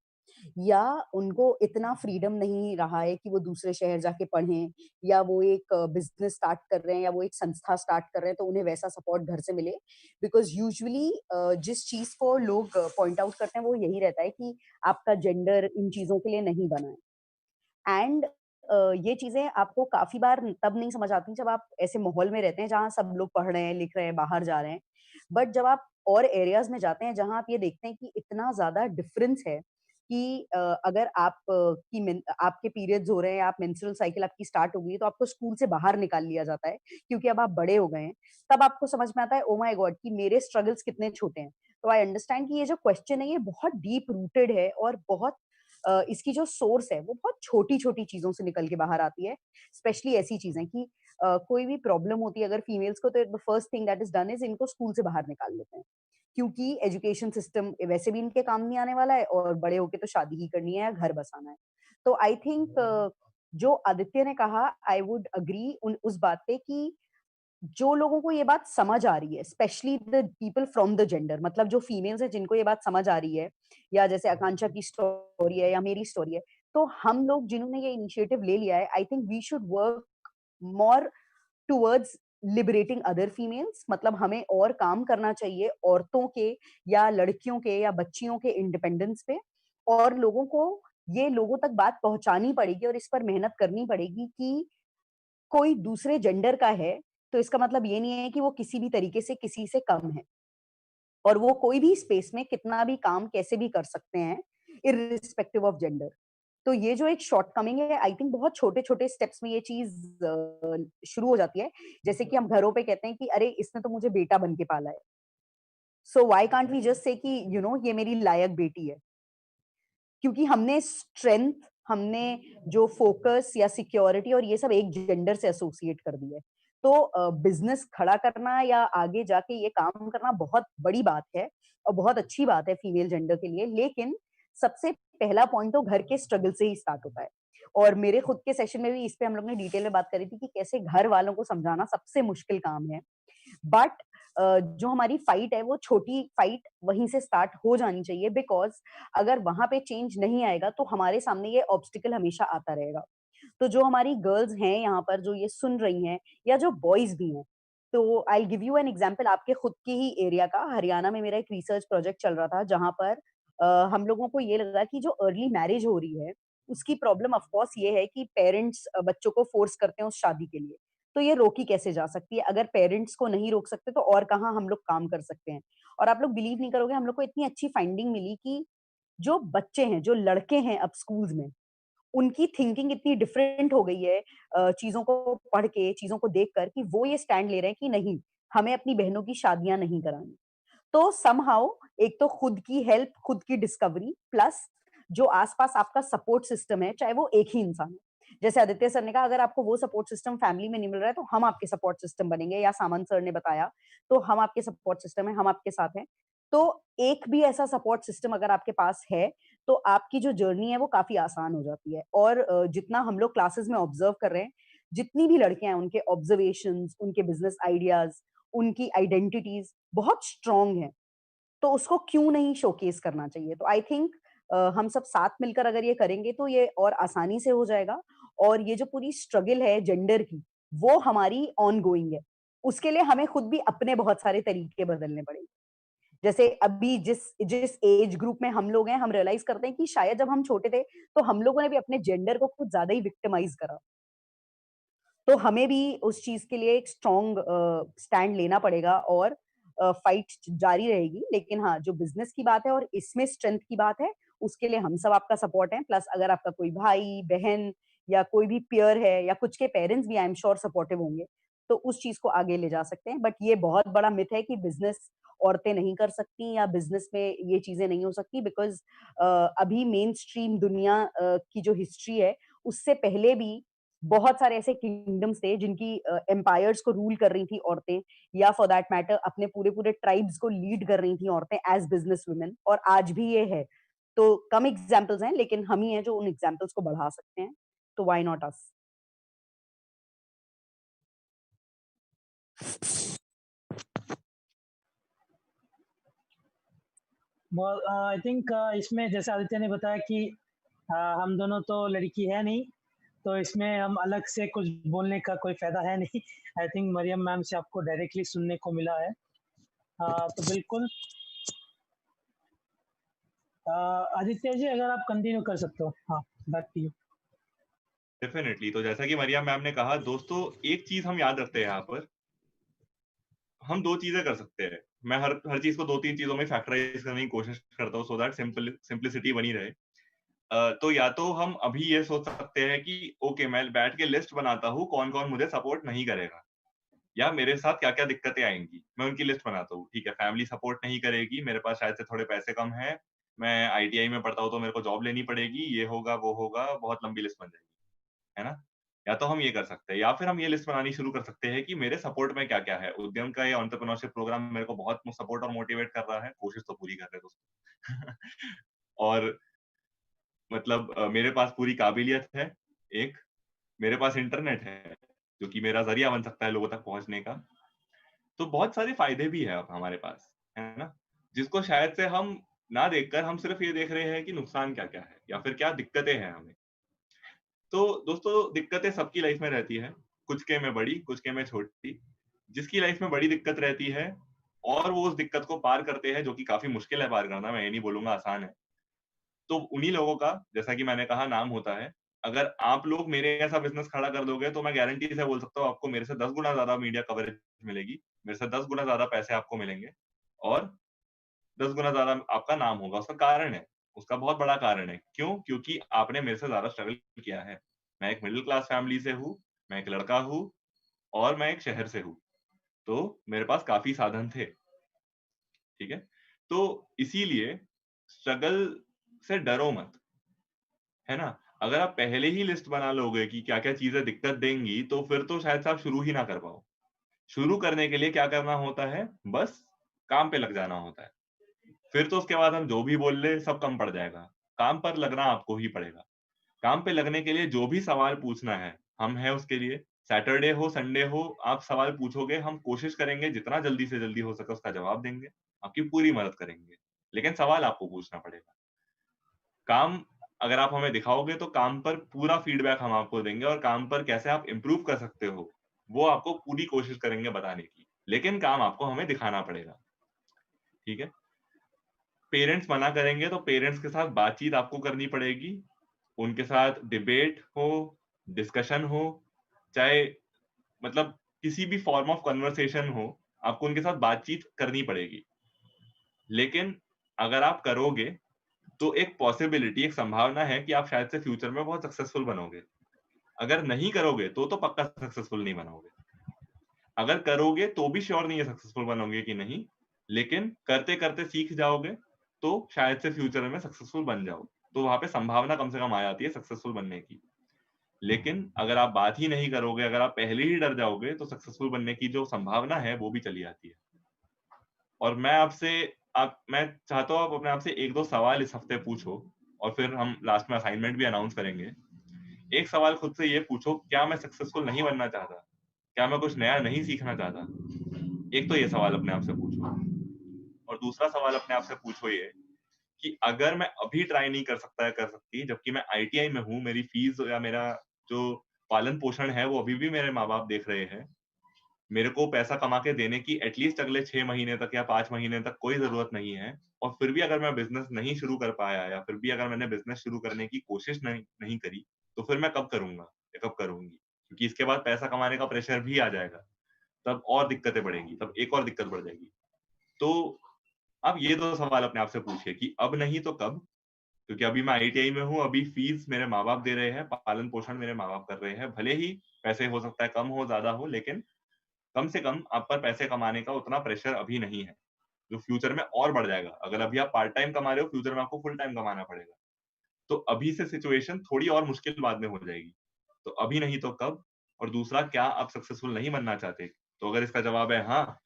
या उनको इतना फ्रीडम नहीं रहा है कि वो दूसरे शहर जाके पढ़ें, या वो एक बिजनेस स्टार्ट कर रहे हैं, या वो एक संस्था स्टार्ट कर रहे हैं तो उन्हें वैसा सपोर्ट घर से मिले। बिकॉज यूजुअली जिस चीज को लोग पॉइंट आउट करते हैं वो यही रहता है कि आपका जेंडर इन चीजों के लिए नहीं बना है। एंड ये चीजें आपको काफी बार तब नहीं समझ आती जब आप ऐसे माहौल में रहते हैं जहाँ सब लोग पढ़ रहे हैं, लिख रहे हैं, बाहर जा रहे हैं। बट जब आप और एरियाज में जाते हैं जहाँ आप ये देखते हैं कि इतना ज्यादा डिफरेंस है कि अगर आपके पीरियड्स हो रहे हैं, आप मेंस्ट्रुअल साइकिल आपकी स्टार्ट हो गई है, तो आपको स्कूल से बाहर निकाल लिया जाता है क्योंकि अब आप बड़े हो गए हैं। तब आपको समझ में आता है, ओ माय गॉड, कि मेरे स्ट्रगल्स कितने छोटे हैं। तो आई अंडरस्टैंड कि ये जो क्वेश्चन है ये बहुत डीप रूटेड है, और बहुत इसकी जो सोर्स है वो बहुत छोटी-छोटी चीज़ों से निकल के बाहर आती है। स्पेशली ऐसी चीज़ें कि कोई भी प्रॉब्लम होती है अगर फीमेल्स को, तो the first thing that is done is इनको स्कूल से बाहर निकाल लेते हैं। क्योंकि एजुकेशन सिस्टम वैसे भी इनके काम नहीं आने वाला है, और बड़े होके तो शादी ही करनी है या घर बसाना है। तो आई थिंक जो आदित्य ने कहा, आई वुड एग्री उस बात पे कि जो लोगों को ये बात समझ आ रही है, specially the people from the gender, मतलब जो फीमेल्स है जिनको ये बात समझ आ रही है, या जैसे आकांक्षा की स्टोरी है या मेरी स्टोरी है, तो हम लोग जिन्होंने ये इनिशिएटिव ले लिया है, I think we should work more towards liberating other females. मतलब हमें और काम करना चाहिए औरतों के या लड़कियों के या बच्चियों के इंडिपेंडेंस पे, और लोगों को ये लोगों तक बात पहुंचानी पड़ेगी और इस पर मेहनत करनी पड़ेगी कि कोई दूसरे जेंडर का है तो इसका मतलब ये नहीं है कि वो किसी भी तरीके से किसी से कम है, और वो कोई भी स्पेस में कितना भी काम कैसे भी कर सकते हैं, इर्रिस्पेक्टिव ऑफ जेंडर। तो ये जो एक शॉर्टकमिंग है, आई थिंक बहुत छोटे-छोटे स्टेप्स में ये चीज़ शुरू हो जाती है। जैसे कि हम घरों पे कहते हैं कि अरे इसने तो मुझे बेटा बन के पाला है। So why can't we just say कि ये मेरी लायक बेटी है। क्योंकि हमने स्ट्रेंथ, हमने जो फोकस या सिक्योरिटी और ये सब एक जेंडर से एसोसिएट कर दिया है। तो बिजनेस खड़ा करना या आगे जाके ये काम करना बहुत बड़ी बात है और बहुत अच्छी बात है फीमेल जेंडर के लिए। लेकिन सबसे पहला पॉइंट तो घर के स्ट्रगल से ही स्टार्ट होता है। और मेरे खुद के सेशन में भी इस पे हम लोग ने डिटेल में बात करी थी कि कैसे घर वालों को समझाना सबसे मुश्किल काम है। बट जो हमारी फाइट है वो छोटी फाइट वहीं से स्टार्ट हो जानी चाहिए, बिकॉज़ अगर वहाँ पे चेंज नहीं आएगा तो हमारे सामने ये ऑब्स्टिकल हमेशा आता रहेगा। तो जो हमारी गर्ल्स हैं यहाँ पर जो ये सुन रही हैं, या जो बॉयज़ भी हैं, तो I will give you an example आपके खुद के ही एरिया का। हरियाणा में मेरा एक रिसर्च प्रोजेक्ट चल रहा था जहाँ पर हम लोगों को ये लगा कि जो अर्ली मैरिज हो रही है, उसकी प्रॉब्लम ऑफ कोर्स ये है कि पेरेंट्स बच्चों को फोर्स करते हैं उस शादी के लिए। तो ये रोकी कैसे जा सकती है? अगर पेरेंट्स को नहीं रोक सकते तो और कहाँ हम लोग काम कर सकते हैं? और आप लोग बिलीव नहीं करोगे, हम लोग को इतनी अच्छी फाइंडिंग मिली कि जो बच्चे हैं, जो लड़के हैं अब स्कूल्स में, उनकी थिंकिंग इतनी डिफरेंट हो गई है चीज़ों को पढ़ के, चीज़ों को देखकर, कि वो ये स्टैंड ले रहे हैं कि नहीं, हमें अपनी बहनों की शादियाँ नहीं करानी। तो समहाउ एक तो खुद की हेल्प, खुद की डिस्कवरी, प्लस जो आस-पास आपका सपोर्ट सिस्टम है, चाहे वो एक ही इंसान हो। जैसे आदित्य सर ने कहा, अगर आपको वो सपोर्ट सिस्टम फैमिली में नहीं मिल रहा है, तो हम आपके सपोर्ट सिस्टम बनेंगे, या सामंत सर ने बताया, तो हम आपके सपोर्ट सिस्टम हैं, हम आपके साथ हैं। तो एक भी ऐसा सपोर्ट सिस्टम अगर आपके पास है, तो आपकी जो जर्नी है वो काफ़ी आसान हो जाती है। और जितना हम लोग क्लासेस में ऑब्जर्व कर रहे हैं, जितनी भी लड़कियाँ हैं, उनके ऑब्जर्वेशंस, उनके बिज़नेस आइडियाज़, उनकी आइडेंटिटीज़ बहुत स्ट्रॉन्ग हैं। तो उसको क्यों नहीं शोकेस करना चाहिए? तो आई थिंक हम सब साथ मिलकर अगर ये करेंगे तो ये और आसानी से हो जाएगा। और ये जो पूरी स्ट्रगल है जेंडर की, वो हमारी ऑनगोइंग है। उसके लिए हमें खुद भी अपने बहुत सारे तरीके बदलने पड़ेंगे। जैसे अभी जिस जिस एज ग्रुप में हम लोग हैं, हम रियलाइज़ करते हैं कि शायद जब हम छोटे थे, तो हम लोगों ने भी अपने जेंडर को कुछ ज़्यादा ही विक्टिमाइज़ करा। तो हमें भी उस चीज़ के लिए एक स्ट्रॉन्ग स्टैंड लेना पड़ेगा, और फाइट जारी रहेगी। लेकिन हाँ, जो बिज़नेस की बात है और इसमें स्ट्रेंथ की बात है, उसके लिए हम सब आपका सपोर्ट हैं। प्लस अगर आपका कोई भाई, बहन या कोई भी पीयर है, या कुछ के पेरेंट्स भी आई एम श्योर सपोर्टिव होंगे, तो उस चीज़ को आगे ले जा सकते हैं। बट ये बहुत बड़ा मिथ है कि बिज़नेस औरतें नहीं कर सकती, या बिज़नेस में ये चीज़ें नहीं हो सकती, बिकॉज़ अभी मेनस्ट्रीम दुनिया की जो हिस्ट्री है, उससे पहले भी बहुत सारे ऐसे किंगडम्स थे जिनकी एम्पायर्स को रूल कर रही थी औरतें, या फॉर दैट मैटर अपने पूरे-पूरे ट्राइब्स को लीड कर रही थी औरतें एज़ बिज़नेस वुमेन, और आज भी ये है। तो कम एग्ज़ाम्पल्स हैं, लेकिन हम ही हैं जो उन एग्ज़ाम्पल्स को बढ़ा सकते हैं। तो व्हाई नॉट अस? बहुत आई थिंक इसमें जैसे आदित्य ने बताया कि हम दोनों तो लड़की है नहीं, तो इसमें हम अलग से कुछ बोलने का कोई फ़ायदा है नहीं। आई थिंक मरियम मैम से आपको डायरेक्टली सुनने को मिला है। तो बिल्कुल आदित्य जी अगर आप कंटिन्यू कर सकते हो। हाँ, बैक टू यू। डेफिनेटली। तो जैसा कि मरियम मैम ने कहा, दोस्तों एक चीज हम याद रखते हैं यहाँ पर, हम दो चीजें कर सकते हैं। मैं हर चीज को दो तीन चीजों में फैक्टराइज करने की कोशिश करता हूँ, सो दैट सिंपलिसिटी बनी रहे। तो या तो हम अभी ये सोच सकते हैं कि ओके, मैं बैठ के लिस्ट बनाता हूँ कौन कौन मुझे सपोर्ट नहीं करेगा, या मेरे साथ क्या क्या दिक्कतें आएंगी, मैं उनकी लिस्ट बनाता हूँ। ठीक है, फैमिली सपोर्ट नहीं करेगी, मेरे पास शायद से थोड़े पैसे कम है, मैं आईटीआई में पढ़ता हूँ तो मेरे को जॉब लेनी पड़ेगी, ये होगा वो होगा, बहुत लंबी लिस्ट बन जाएगी, है ना? या तो हम ये कर सकते हैं, या फिर हम ये लिस्ट बनानी शुरू कर सकते हैं कि मेरे सपोर्ट में क्या क्या है। उद्यम का ये एंटरप्रेन्योरशिप प्रोग्राम मेरे को बहुत सपोर्ट और मोटिवेट कर रहा है, कोशिश तो पूरी कर रहे हैं दोस्तों। और मतलब मेरे पास पूरी काबिलियत है, एक मेरे पास इंटरनेट है जो कि मेरा जरिया बन सकता है लोगों तक पहुंचने का। तो बहुत सारे फायदे भी है अब हमारे पास, है ना? जिसको शायद से हम ना देखकर हम सिर्फ ये देख रहे हैं कि नुकसान क्या क्या है या फिर क्या दिक्कतें हैं हमें। तो दोस्तों, दिक्कतें सबकी लाइफ में रहती है, कुछ के में बड़ी, कुछ के में छोटी। जिसकी लाइफ में बड़ी दिक्कत रहती है और वो उस दिक्कत को पार करते हैं, जो कि काफी मुश्किल है पार करना, मैं ये नहीं बोलूंगा आसान है, तो उन्हीं लोगों का, जैसा कि मैंने कहा, नाम होता है। अगर आप लोग मेरे ऐसा बिजनेस खड़ा कर दोगे तो मैं गारंटी से बोल सकता हूँ, आपको मेरे से 10 गुना ज्यादा मीडिया कवरेज मिलेगी, मेरे से 10 गुना ज्यादा पैसे आपको मिलेंगे, और 10 गुना ज्यादा आपका नाम होगा। उसका कारण है, उसका बहुत बड़ा कारण है। क्यों? क्योंकि आपने मेरे से ज्यादा स्ट्रगल किया है। मैं एक मिडिल क्लास फैमिली से हूँ, मैं एक लड़का हूँ, और मैं एक शहर से हूँ, तो मेरे पास काफी साधन थे। ठीक है, तो इसीलिए स्ट्रगल से डरो मत, है ना? अगर आप पहले ही लिस्ट बना लोगे कि क्या क्या चीजें दिक्कत देंगी, तो फिर तो शायद से आप शुरू ही ना कर पाओ। शुरू करने के लिए क्या करना होता है? बस काम पे लग जाना होता है। फिर तो उसके बाद हम जो भी बोल ले सब कम पड़ जाएगा। काम पर लगना आपको ही पड़ेगा। काम पे लगने के लिए जो भी सवाल पूछना है, हम हैं उसके लिए। सैटरडे हो, संडे हो, आप सवाल पूछोगे, हम कोशिश करेंगे जितना जल्दी से जल्दी हो सके उसका जवाब देंगे, आपकी पूरी मदद करेंगे। लेकिन सवाल आपको पूछना पड़ेगा। काम अगर आप हमें दिखाओगे तो काम पर पूरा फीडबैक हम आपको देंगे और काम पर कैसे आप इम्प्रूव कर सकते हो, वो आपको पूरी कोशिश करेंगे बताने की। लेकिन काम आपको हमें दिखाना पड़ेगा, ठीक है? पेरेंट्स मना करेंगे तो पेरेंट्स के साथ बातचीत आपको करनी पड़ेगी, उनके साथ डिबेट हो, डिस्कशन हो, चाहे मतलब किसी भी फॉर्म ऑफ कन्वर्सेशन हो, आपको उनके साथ बातचीत करनी पड़ेगी। लेकिन अगर आप करोगे तो एक पॉसिबिलिटी, एक संभावना है कि आप शायद से फ्यूचर में बहुत सक्सेसफुल बनोगे। अगर नहीं करोगे तो पक्का सक्सेसफुल नहीं बनोगे। अगर करोगे तो भी श्योर नहीं है सक्सेसफुल बनोगे कि नहीं, लेकिन करते करते सीख जाओगे तो शायद से फ्यूचर में सक्सेसफुल बन जाओ। तो वहां पे संभावना कम से कम आ जाती है सक्सेसफुल बनने की। लेकिन अगर आप बात ही नहीं करोगे, अगर आप पहले ही डर जाओगे तो सक्सेसफुल बनने की जो संभावना है वो भी चली जाती है। और मैं चाहता हूँ आप अपने आप से 1-2 सवाल इस हफ्ते पूछो और फिर हम लास्ट में असाइनमेंट भी अनाउंस करेंगे। एक सवाल खुद से ये पूछो, क्या मैं सक्सेसफुल नहीं बनना चाहता? क्या मैं कुछ नया नहीं सीखना चाहता? एक तो ये सवाल अपने आप से पूछो। और दूसरा सवाल अपने आप से पूछो ये कि अगर मैं अभी ट्राई नहीं कर सकता या कर सकती, जबकि मैं आईटीआई में हूँ, मेरी फीस या मेरा जो पालन पोषण है वो अभी भी मेरे माँ बाप देख रहे हैं, मेरे को पैसा कमा के देने की एटलीस्ट अगले 6 महीने तक या 5 महीने तक कोई जरूरत नहीं है, और फिर भी अगर मैं बिजनेस नहीं शुरू कर पाया या फिर भी अगर मैंने बिजनेस शुरू करने की कोशिश नहीं करी, तो फिर मैं कब करूंगा या कब करूंगी? क्योंकि इसके बाद पैसा कमाने का प्रेशर भी आ जाएगा, तब और दिक्कतें बढ़ेंगी, तब एक और दिक्कत बढ़ जाएगी। तो आप ये 2 सवाल अपने आप से पूछिए कि अब नहीं तो कब? क्योंकि अभी मैं आईटीआई में हूँ, अभी फीस मेरे माँ बाप दे रहे हैं, पालन पोषण मेरे माँ बाप कर रहे हैं, भले ही पैसे हो सकता है कम हो ज्यादा हो, लेकिन कम से कम आप पर पैसे कमाने का उतना प्रेशर अभी नहीं है, जो फ्यूचर में और बढ़ जाएगा। अगर अभी आप पार्ट टाइम कमा रहे हो, फ्यूचर में आपको फुल टाइम कमाना पड़ेगा। तो अभी से सिचुएशन थोड़ी और मुश्किल बाद में हो जाएगी। तो अभी नहीं तो कब? और दूसरा, क्या आप सक्सेसफुल नहीं बनना चाहते? तो अगर इसका जवाब है हाँ,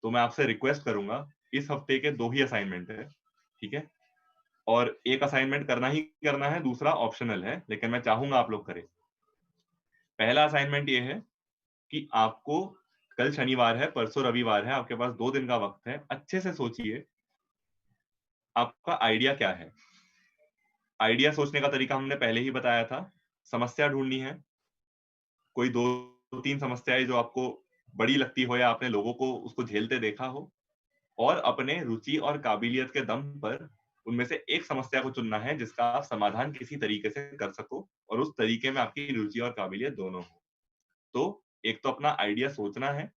तो मैं आपसे रिक्वेस्ट करूंगा, इस हफ्ते के 2 ही असाइनमेंट है, ठीक है? और एक असाइनमेंट करना ही करना है, दूसरा ऑप्शनल है, लेकिन मैं चाहूंगा आप लोग करें। पहला असाइनमेंट ये है कि आपको, कल शनिवार है, परसों रविवार है, आपके पास 2 दिन का वक्त है, अच्छे से सोचिए आपका आइडिया क्या है। आइडिया सोचने का तरीका हमने पहले ही बताया था। समस्या ढूंढनी है, कोई 2-3 समस्याएं जो आपको बड़ी लगती हो या आपने लोगों को उसको झेलते देखा हो, और अपने रुचि और काबिलियत के दम पर उनमें से एक समस्या को चुनना है जिसका आप समाधान किसी तरीके से कर सको और उस तरीके में आपकी रुचि और काबिलियत दोनों हो। तो एक तो अपना आइडिया सोचना है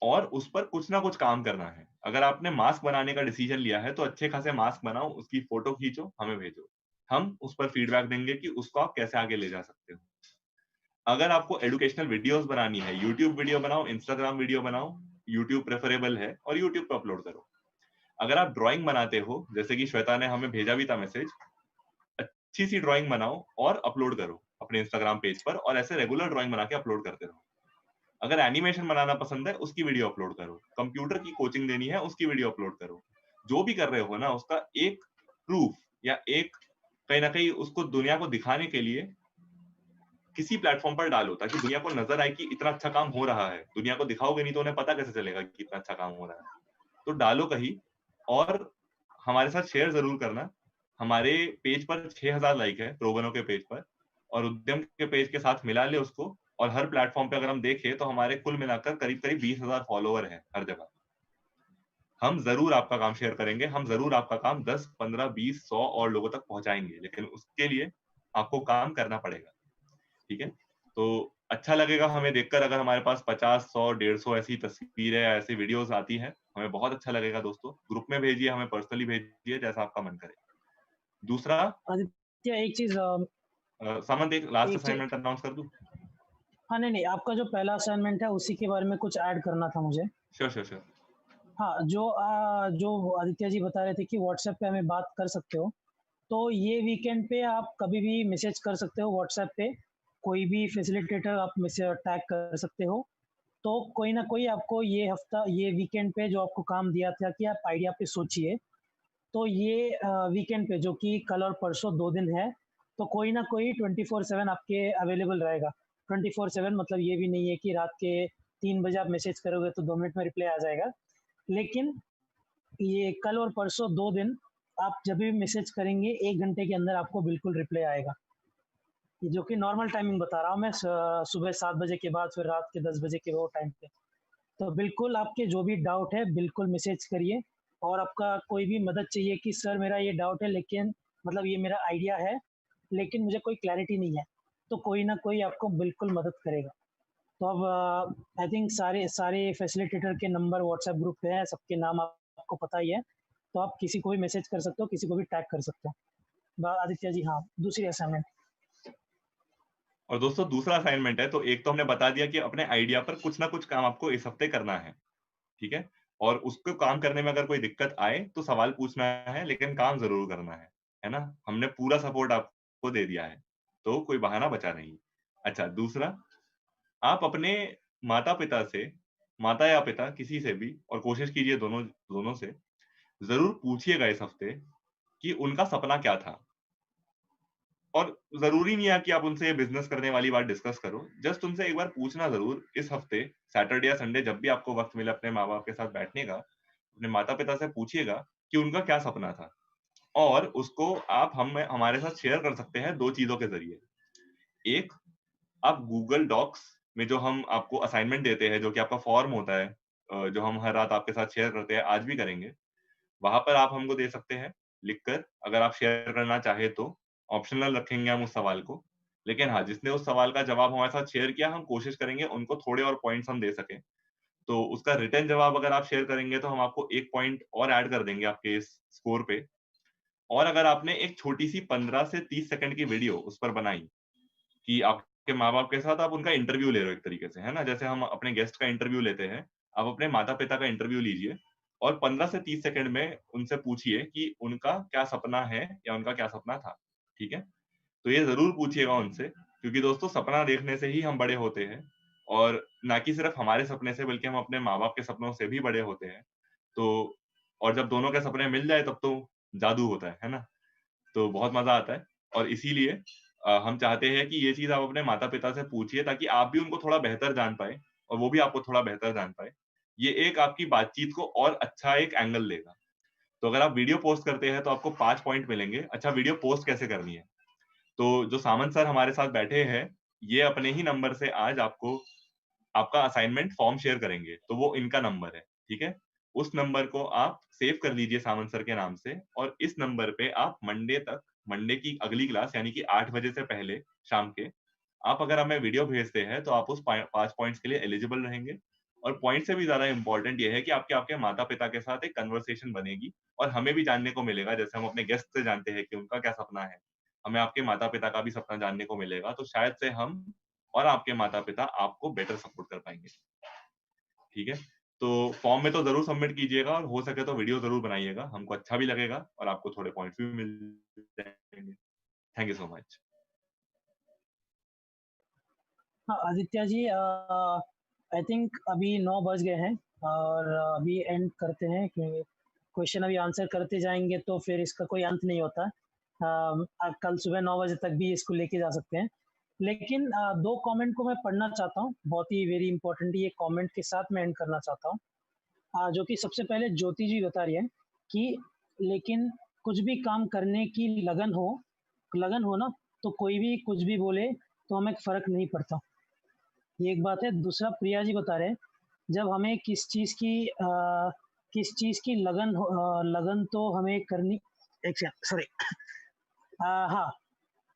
और उस पर कुछ ना कुछ काम करना है। अगर आपने मास्क बनाने का डिसीजन लिया है तो अच्छे खासे मास्क बनाओ, उसकी फोटो खींचो, हमें भेजो, हम उस पर फीडबैक देंगे कि उसको आप कैसे आगे ले जा सकते हो। अगर आपको एजुकेशनल वीडियोस बनानी है, यूट्यूब वीडियो बनाओ, इंस्टाग्राम वीडियो बनाओ, यूट्यूब प्रेफरेबल है, और यूट्यूब पर अपलोड करो। अगर आप ड्राइंग बनाते हो, जैसे कि श्वेता ने हमें भेजा भी था मैसेज, अच्छी सी ड्राइंग बनाओ और अपलोड करो अपने इंस्टाग्राम पेज पर, और ऐसे रेगुलर ड्राइंग बना के अपलोड करते रहो। अगर एनिमेशन बनाना पसंद है, उसकी वीडियो अपलोड करो। कंप्यूटर की कोचिंग देनी है, उसकी वीडियो अपलोड करो। जो भी कर रहे हो ना, उसका एक प्रूफ या एक कहीं ना कहीं उसको दुनिया को दिखाने के लिए किसी प्लेटफॉर्म पर डालो, ताकि दुनिया को नजर आए कि इतना अच्छा काम हो रहा है। दुनिया को दिखाओगे नहीं तो उन्हें पता कैसे चलेगा कि इतना अच्छा काम हो रहा है? तो डालो कहीं, और हमारे साथ शेयर जरूर करना। हमारे पेज पर 6000 लाइक है, प्रोबनो के पेज पर, और उद्यम के पेज के साथ मिला ले उसको। और हर प्लेटफॉर्म पे अगर हम देखें तो हमारे कुल मिलाकर करीब करीब 20,000 फॉलोअर हैं हर जगह। हम जरूर आपका काम शेयर करेंगे, हम जरूर आपका काम 10, 15, 20, 100 और लोगों तक पहुंचाएंगे, लेकिन उसके लिए आपको काम करना पड़ेगा, ठीक है? तो अच्छा लगेगा हमें देखकर अगर हमारे पास 50, 100, 150 ऐसी तस्वीरें, ऐसी वीडियोस आती हैं, हमें बहुत अच्छा लगेगा। दोस्तों, ग्रुप में भेजिए, हमें पर्सनली भेजिए, जैसा आपका मन करे। दूसरा, आदित्य एक चीज सामंत, एक लास्ट एक चीज असाइनमेंट अनाउंस कर दूं? हाँ नहीं, आपका जो पहला असाइनमेंट है उसी के बारे में कुछ ऐड करना था मुझे। श्योर। हाँ, जो आदित्य जी बता रहे थे कि व्हाट्सएप पे हमें बात कर सकते हो, तो ये वीकेंड पे आप कभी भी मैसेज कर सकते हो व्हाट्सएप पे, कोई भी फैसिलिटेटर आप मैसेज टैग कर सकते हो। तो कोई ना कोई आपको ये वीकेंड पे जो आपको काम दिया था कि आप आइडिया पे सोचिए, तो ये वीकेंड पे जो कि कल और परसों 2 दिन है, तो कोई ना कोई 24/7 आपके अवेलेबल रहेगा। 24/7 मतलब ये भी नहीं है कि रात के 3 बजे आप मैसेज करोगे तो 2 मिनट में रिप्लाई आ जाएगा। लेकिन ये कल और परसों 2 दिन आप जब भी मैसेज करेंगे 1 घंटे के अंदर आपको बिल्कुल रिप्लाई आएगा। ये जो कि नॉर्मल टाइमिंग बता रहा हूँ मैं, सुबह 7 बजे के बाद फिर रात के 10 बजे के वो टाइम पे। तो बिल्कुल आपके जो भी डाउट है बिल्कुल मैसेज करिए, और आपका कोई भी मदद चाहिए कि सर मेरा ये डाउट है, लेकिन मतलब ये मेरा आइडिया है, लेकिन मुझे कोई क्लैरिटी नहीं है, तो कोई ना कोई आपको बिल्कुल मदद करेगा। तो अब आई थिंक सारे सारे फैसिलिटेटर के नंबर व्हाट्सएप ग्रुप पे है, सबके नाम आपको पता ही है, तो आप किसी को भी मैसेज कर सकते हो, किसी को भी टैग कर सकते हो। आदित्य जी, हाँ, दूसरी असाइनमेंट। और दोस्तों दूसरा असाइनमेंट है, तो एक तो हमने बता दिया कि अपने आइडिया पर कुछ ना कुछ काम आपको इस हफ्ते करना है, ठीक है? और उसको काम करने में अगर कोई दिक्कत आए तो सवाल पूछना है, लेकिन काम जरूर करना है ना? हमने पूरा सपोर्ट आपको दे दिया है, तो कोई बहाना बचा नहीं। अच्छा, दूसरा, आप अपने माता पिता से, माता या पिता किसी से भी, और कोशिश कीजिए दोनों दोनों से जरूर पूछिएगा इस हफ्ते कि उनका सपना क्या था। और जरूरी नहीं है कि आप उनसे बिजनेस करने वाली बात डिस्कस करो, जस्ट उनसे एक बार पूछना जरूर इस हफ्ते, सैटरडे या संडे जब भी आपको वक्त मिले अपने माँ बाप के साथ बैठने का, अपने माता पिता से पूछिएगा कि उनका क्या सपना था, और उसको आप हमारे साथ शेयर कर सकते हैं दो चीजों के जरिए। एक, आप गूगल डॉक्स में जो हम आपको असाइनमेंट देते हैं, जो कि आपका फॉर्म होता है, जो हम हर रात आपके साथ शेयर करते हैं, आज भी करेंगे, वहां पर आप हमको दे सकते हैं लिखकर, अगर आप शेयर करना चाहे तो। ऑप्शनल रखेंगे हम उस सवाल को, लेकिन हाँ, जिसने उस सवाल का जवाब हमारे साथ शेयर किया, हम कोशिश करेंगे उनको थोड़े और पॉइंट्स हम दे सकें। तो उसका रिटर्न जवाब अगर आप शेयर करेंगे तो हम आपको 1 पॉइंट और ऐड कर देंगे आपके इस स्कोर पे। और अगर आपने एक छोटी सी 15 से 30 सेकंड की वीडियो उस पर बनाई कि आपके माँ बाप के साथ आप उनका इंटरव्यू ले रहे हो एक तरीके से, है ना? जैसे हम अपने गेस्ट का इंटरव्यू लेते हैं, आप अपने माता पिता का इंटरव्यू लीजिए, और 15 से 30 सेकंड में उनसे पूछिए कि उनका क्या सपना है या उनका क्या सपना था, ठीक है? तो ये जरूर पूछिएगा उनसे, क्योंकि दोस्तों सपना देखने से ही हम बड़े होते हैं, और ना कि सिर्फ हमारे सपने से, बल्कि हम अपने माँ बाप के सपनों से भी बड़े होते हैं। तो और जब दोनों के सपने मिल जाए तब तो जादू होता है ना? तो बहुत मजा आता है, और इसीलिए हम चाहते हैं कि ये चीज आप अपने माता पिता से पूछिए, ताकि आप भी उनको थोड़ा बेहतर जान पाए और वो भी आपको थोड़ा बेहतर जान पाए। ये एक आपकी बातचीत को और अच्छा एक एंगल देगा। तो अगर आप वीडियो पोस्ट करते हैं तो आपको 5 पॉइंट मिलेंगे। अच्छा, वीडियो पोस्ट कैसे करनी है? तो जो सामंत सर हमारे साथ बैठे हैं, ये अपने ही नंबर से आज आपको आपका असाइनमेंट फॉर्म शेयर करेंगे, तो वो इनका नंबर है, ठीक है? उस नंबर को आप सेव कर लीजिए सामंत सर के नाम से, और इस नंबर पे आप मंडे की अगली क्लास यानी कि 8 बजे से पहले शाम के, आप अगर हमें वीडियो भेजते हैं तो आप उस 5 पॉइंट्स के लिए एलिजिबल रहेंगे। और पॉइंट से भी ज्यादा इंपॉर्टेंट ये है कि आपके आपके माता पिता के साथ एक कन्वर्सेशन बनेगी, और हमें भी जानने को मिलेगा, जैसे हम अपने गेस्ट से जानते हैं कि उनका क्या सपना है, हमें आपके माता पिता का भी सपना जानने को मिलेगा, तो शायद से हम और आपके माता पिता आपको बेटर सपोर्ट कर पाएंगे, ठीक है? तो फॉर्म में तो जरूर सबमिट कीजिएगा, और हो सके तो वीडियो जरूर बनाइएगा, हमको अच्छा भी लगेगा और आपको थोड़े पॉइंट्स भी मिल जाएंगे। Thank you so much. हाँ, आदित्य जी, आई थिंक अभी 9 बज गए हैं, और अभी एंड करते हैं, कि क्वेश्चन अभी आंसर करते जाएंगे तो फिर इसका कोई अंत नहीं होता। कल सुबह 9 बजे तक भी इसको लेके जा सकते हैं। लेकिन 2 कमेंट को मैं पढ़ना चाहता हूँ, बहुत ही वेरी इंपॉर्टेंट, ये कमेंट के साथ मैं एंड करना चाहता हूँ। जो कि सबसे पहले ज्योति जी बता रही है कि लेकिन कुछ भी काम करने की लगन हो ना, तो कोई भी कुछ भी बोले तो हमें फर्क नहीं पड़ता। ये एक बात है। दूसरा, प्रिया जी बता रहे हैं, जब हमें किस चीज़ की लगन तो हमें करनी, एक सेकंड, सॉरी, हाँ,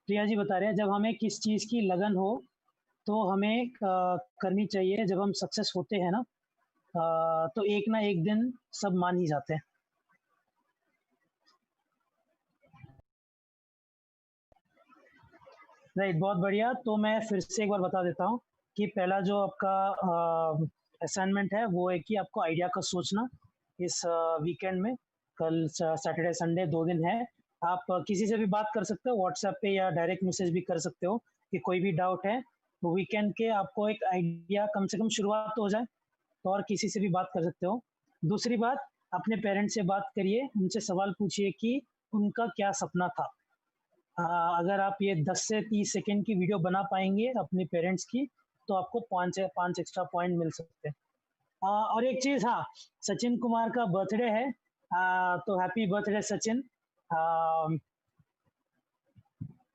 प्रिया जी बता रहे हैं, जब हमें किस चीज़ की लगन हो तो हमें करनी चाहिए। जब हम सक्सेस होते हैं ना, तो एक ना एक दिन सब मान ही जाते हैं। राइट, बहुत बढ़िया। तो मैं फिर से एक बार बता देता हूँ कि पहला जो आपका असाइनमेंट है वो है कि आपको आइडिया का सोचना इस वीकेंड में, कल सैटरडे संडे 2 दिन है। आप किसी से भी बात कर सकते हो व्हाट्सएप पे, या डायरेक्ट मैसेज भी कर सकते हो कि कोई भी डाउट है, तो वीकेंड के आपको एक आइडिया, कम से कम शुरुआत तो हो जाए, तो और किसी से भी बात कर सकते हो। दूसरी बात, अपने पेरेंट्स से बात करिए, उनसे सवाल पूछिए कि उनका क्या सपना था। अगर आप ये 10 से 30 सेकंड की वीडियो बना पाएंगे अपने पेरेंट्स की, तो आपको 5 एक्स्ट्रा पॉइंट मिल सकते हैं। और एक चीज़, हाँ, सचिन कुमार का बर्थडे है, तो happy birthday Sachin.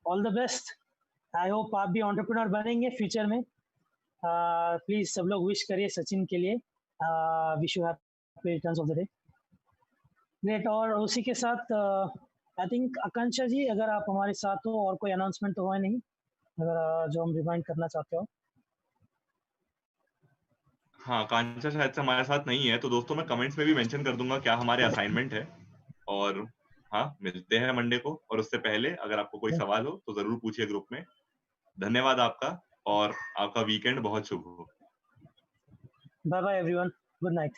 All the best. I hope आप भी एंटरप्रेन्योर बनेंगे फ्यूचर में। प्लीज सब लोग विश करिए सचिन के लिए। Wish you happy returns of the day. Great. और उसी के साथ आई थिंक आकांक्षा जी, अगर आप हमारे साथ हो, और कोई अनाउंसमेंट तो है नहीं अगर जो हम रिमाइंड करना चाहते हो। हाँ, कांचा शायद से हमारे साथ नहीं है, तो दोस्तों मैं कमेंट्स में भी मेंशन कर दूंगा क्या हमारे असाइनमेंट है। और हाँ, मिलते हैं मंडे को, और उससे पहले अगर आपको कोई सवाल हो तो जरूर पूछिए ग्रुप में। धन्यवाद आपका, और आपका वीकेंड बहुत शुभ हो। Bye bye everyone, good night.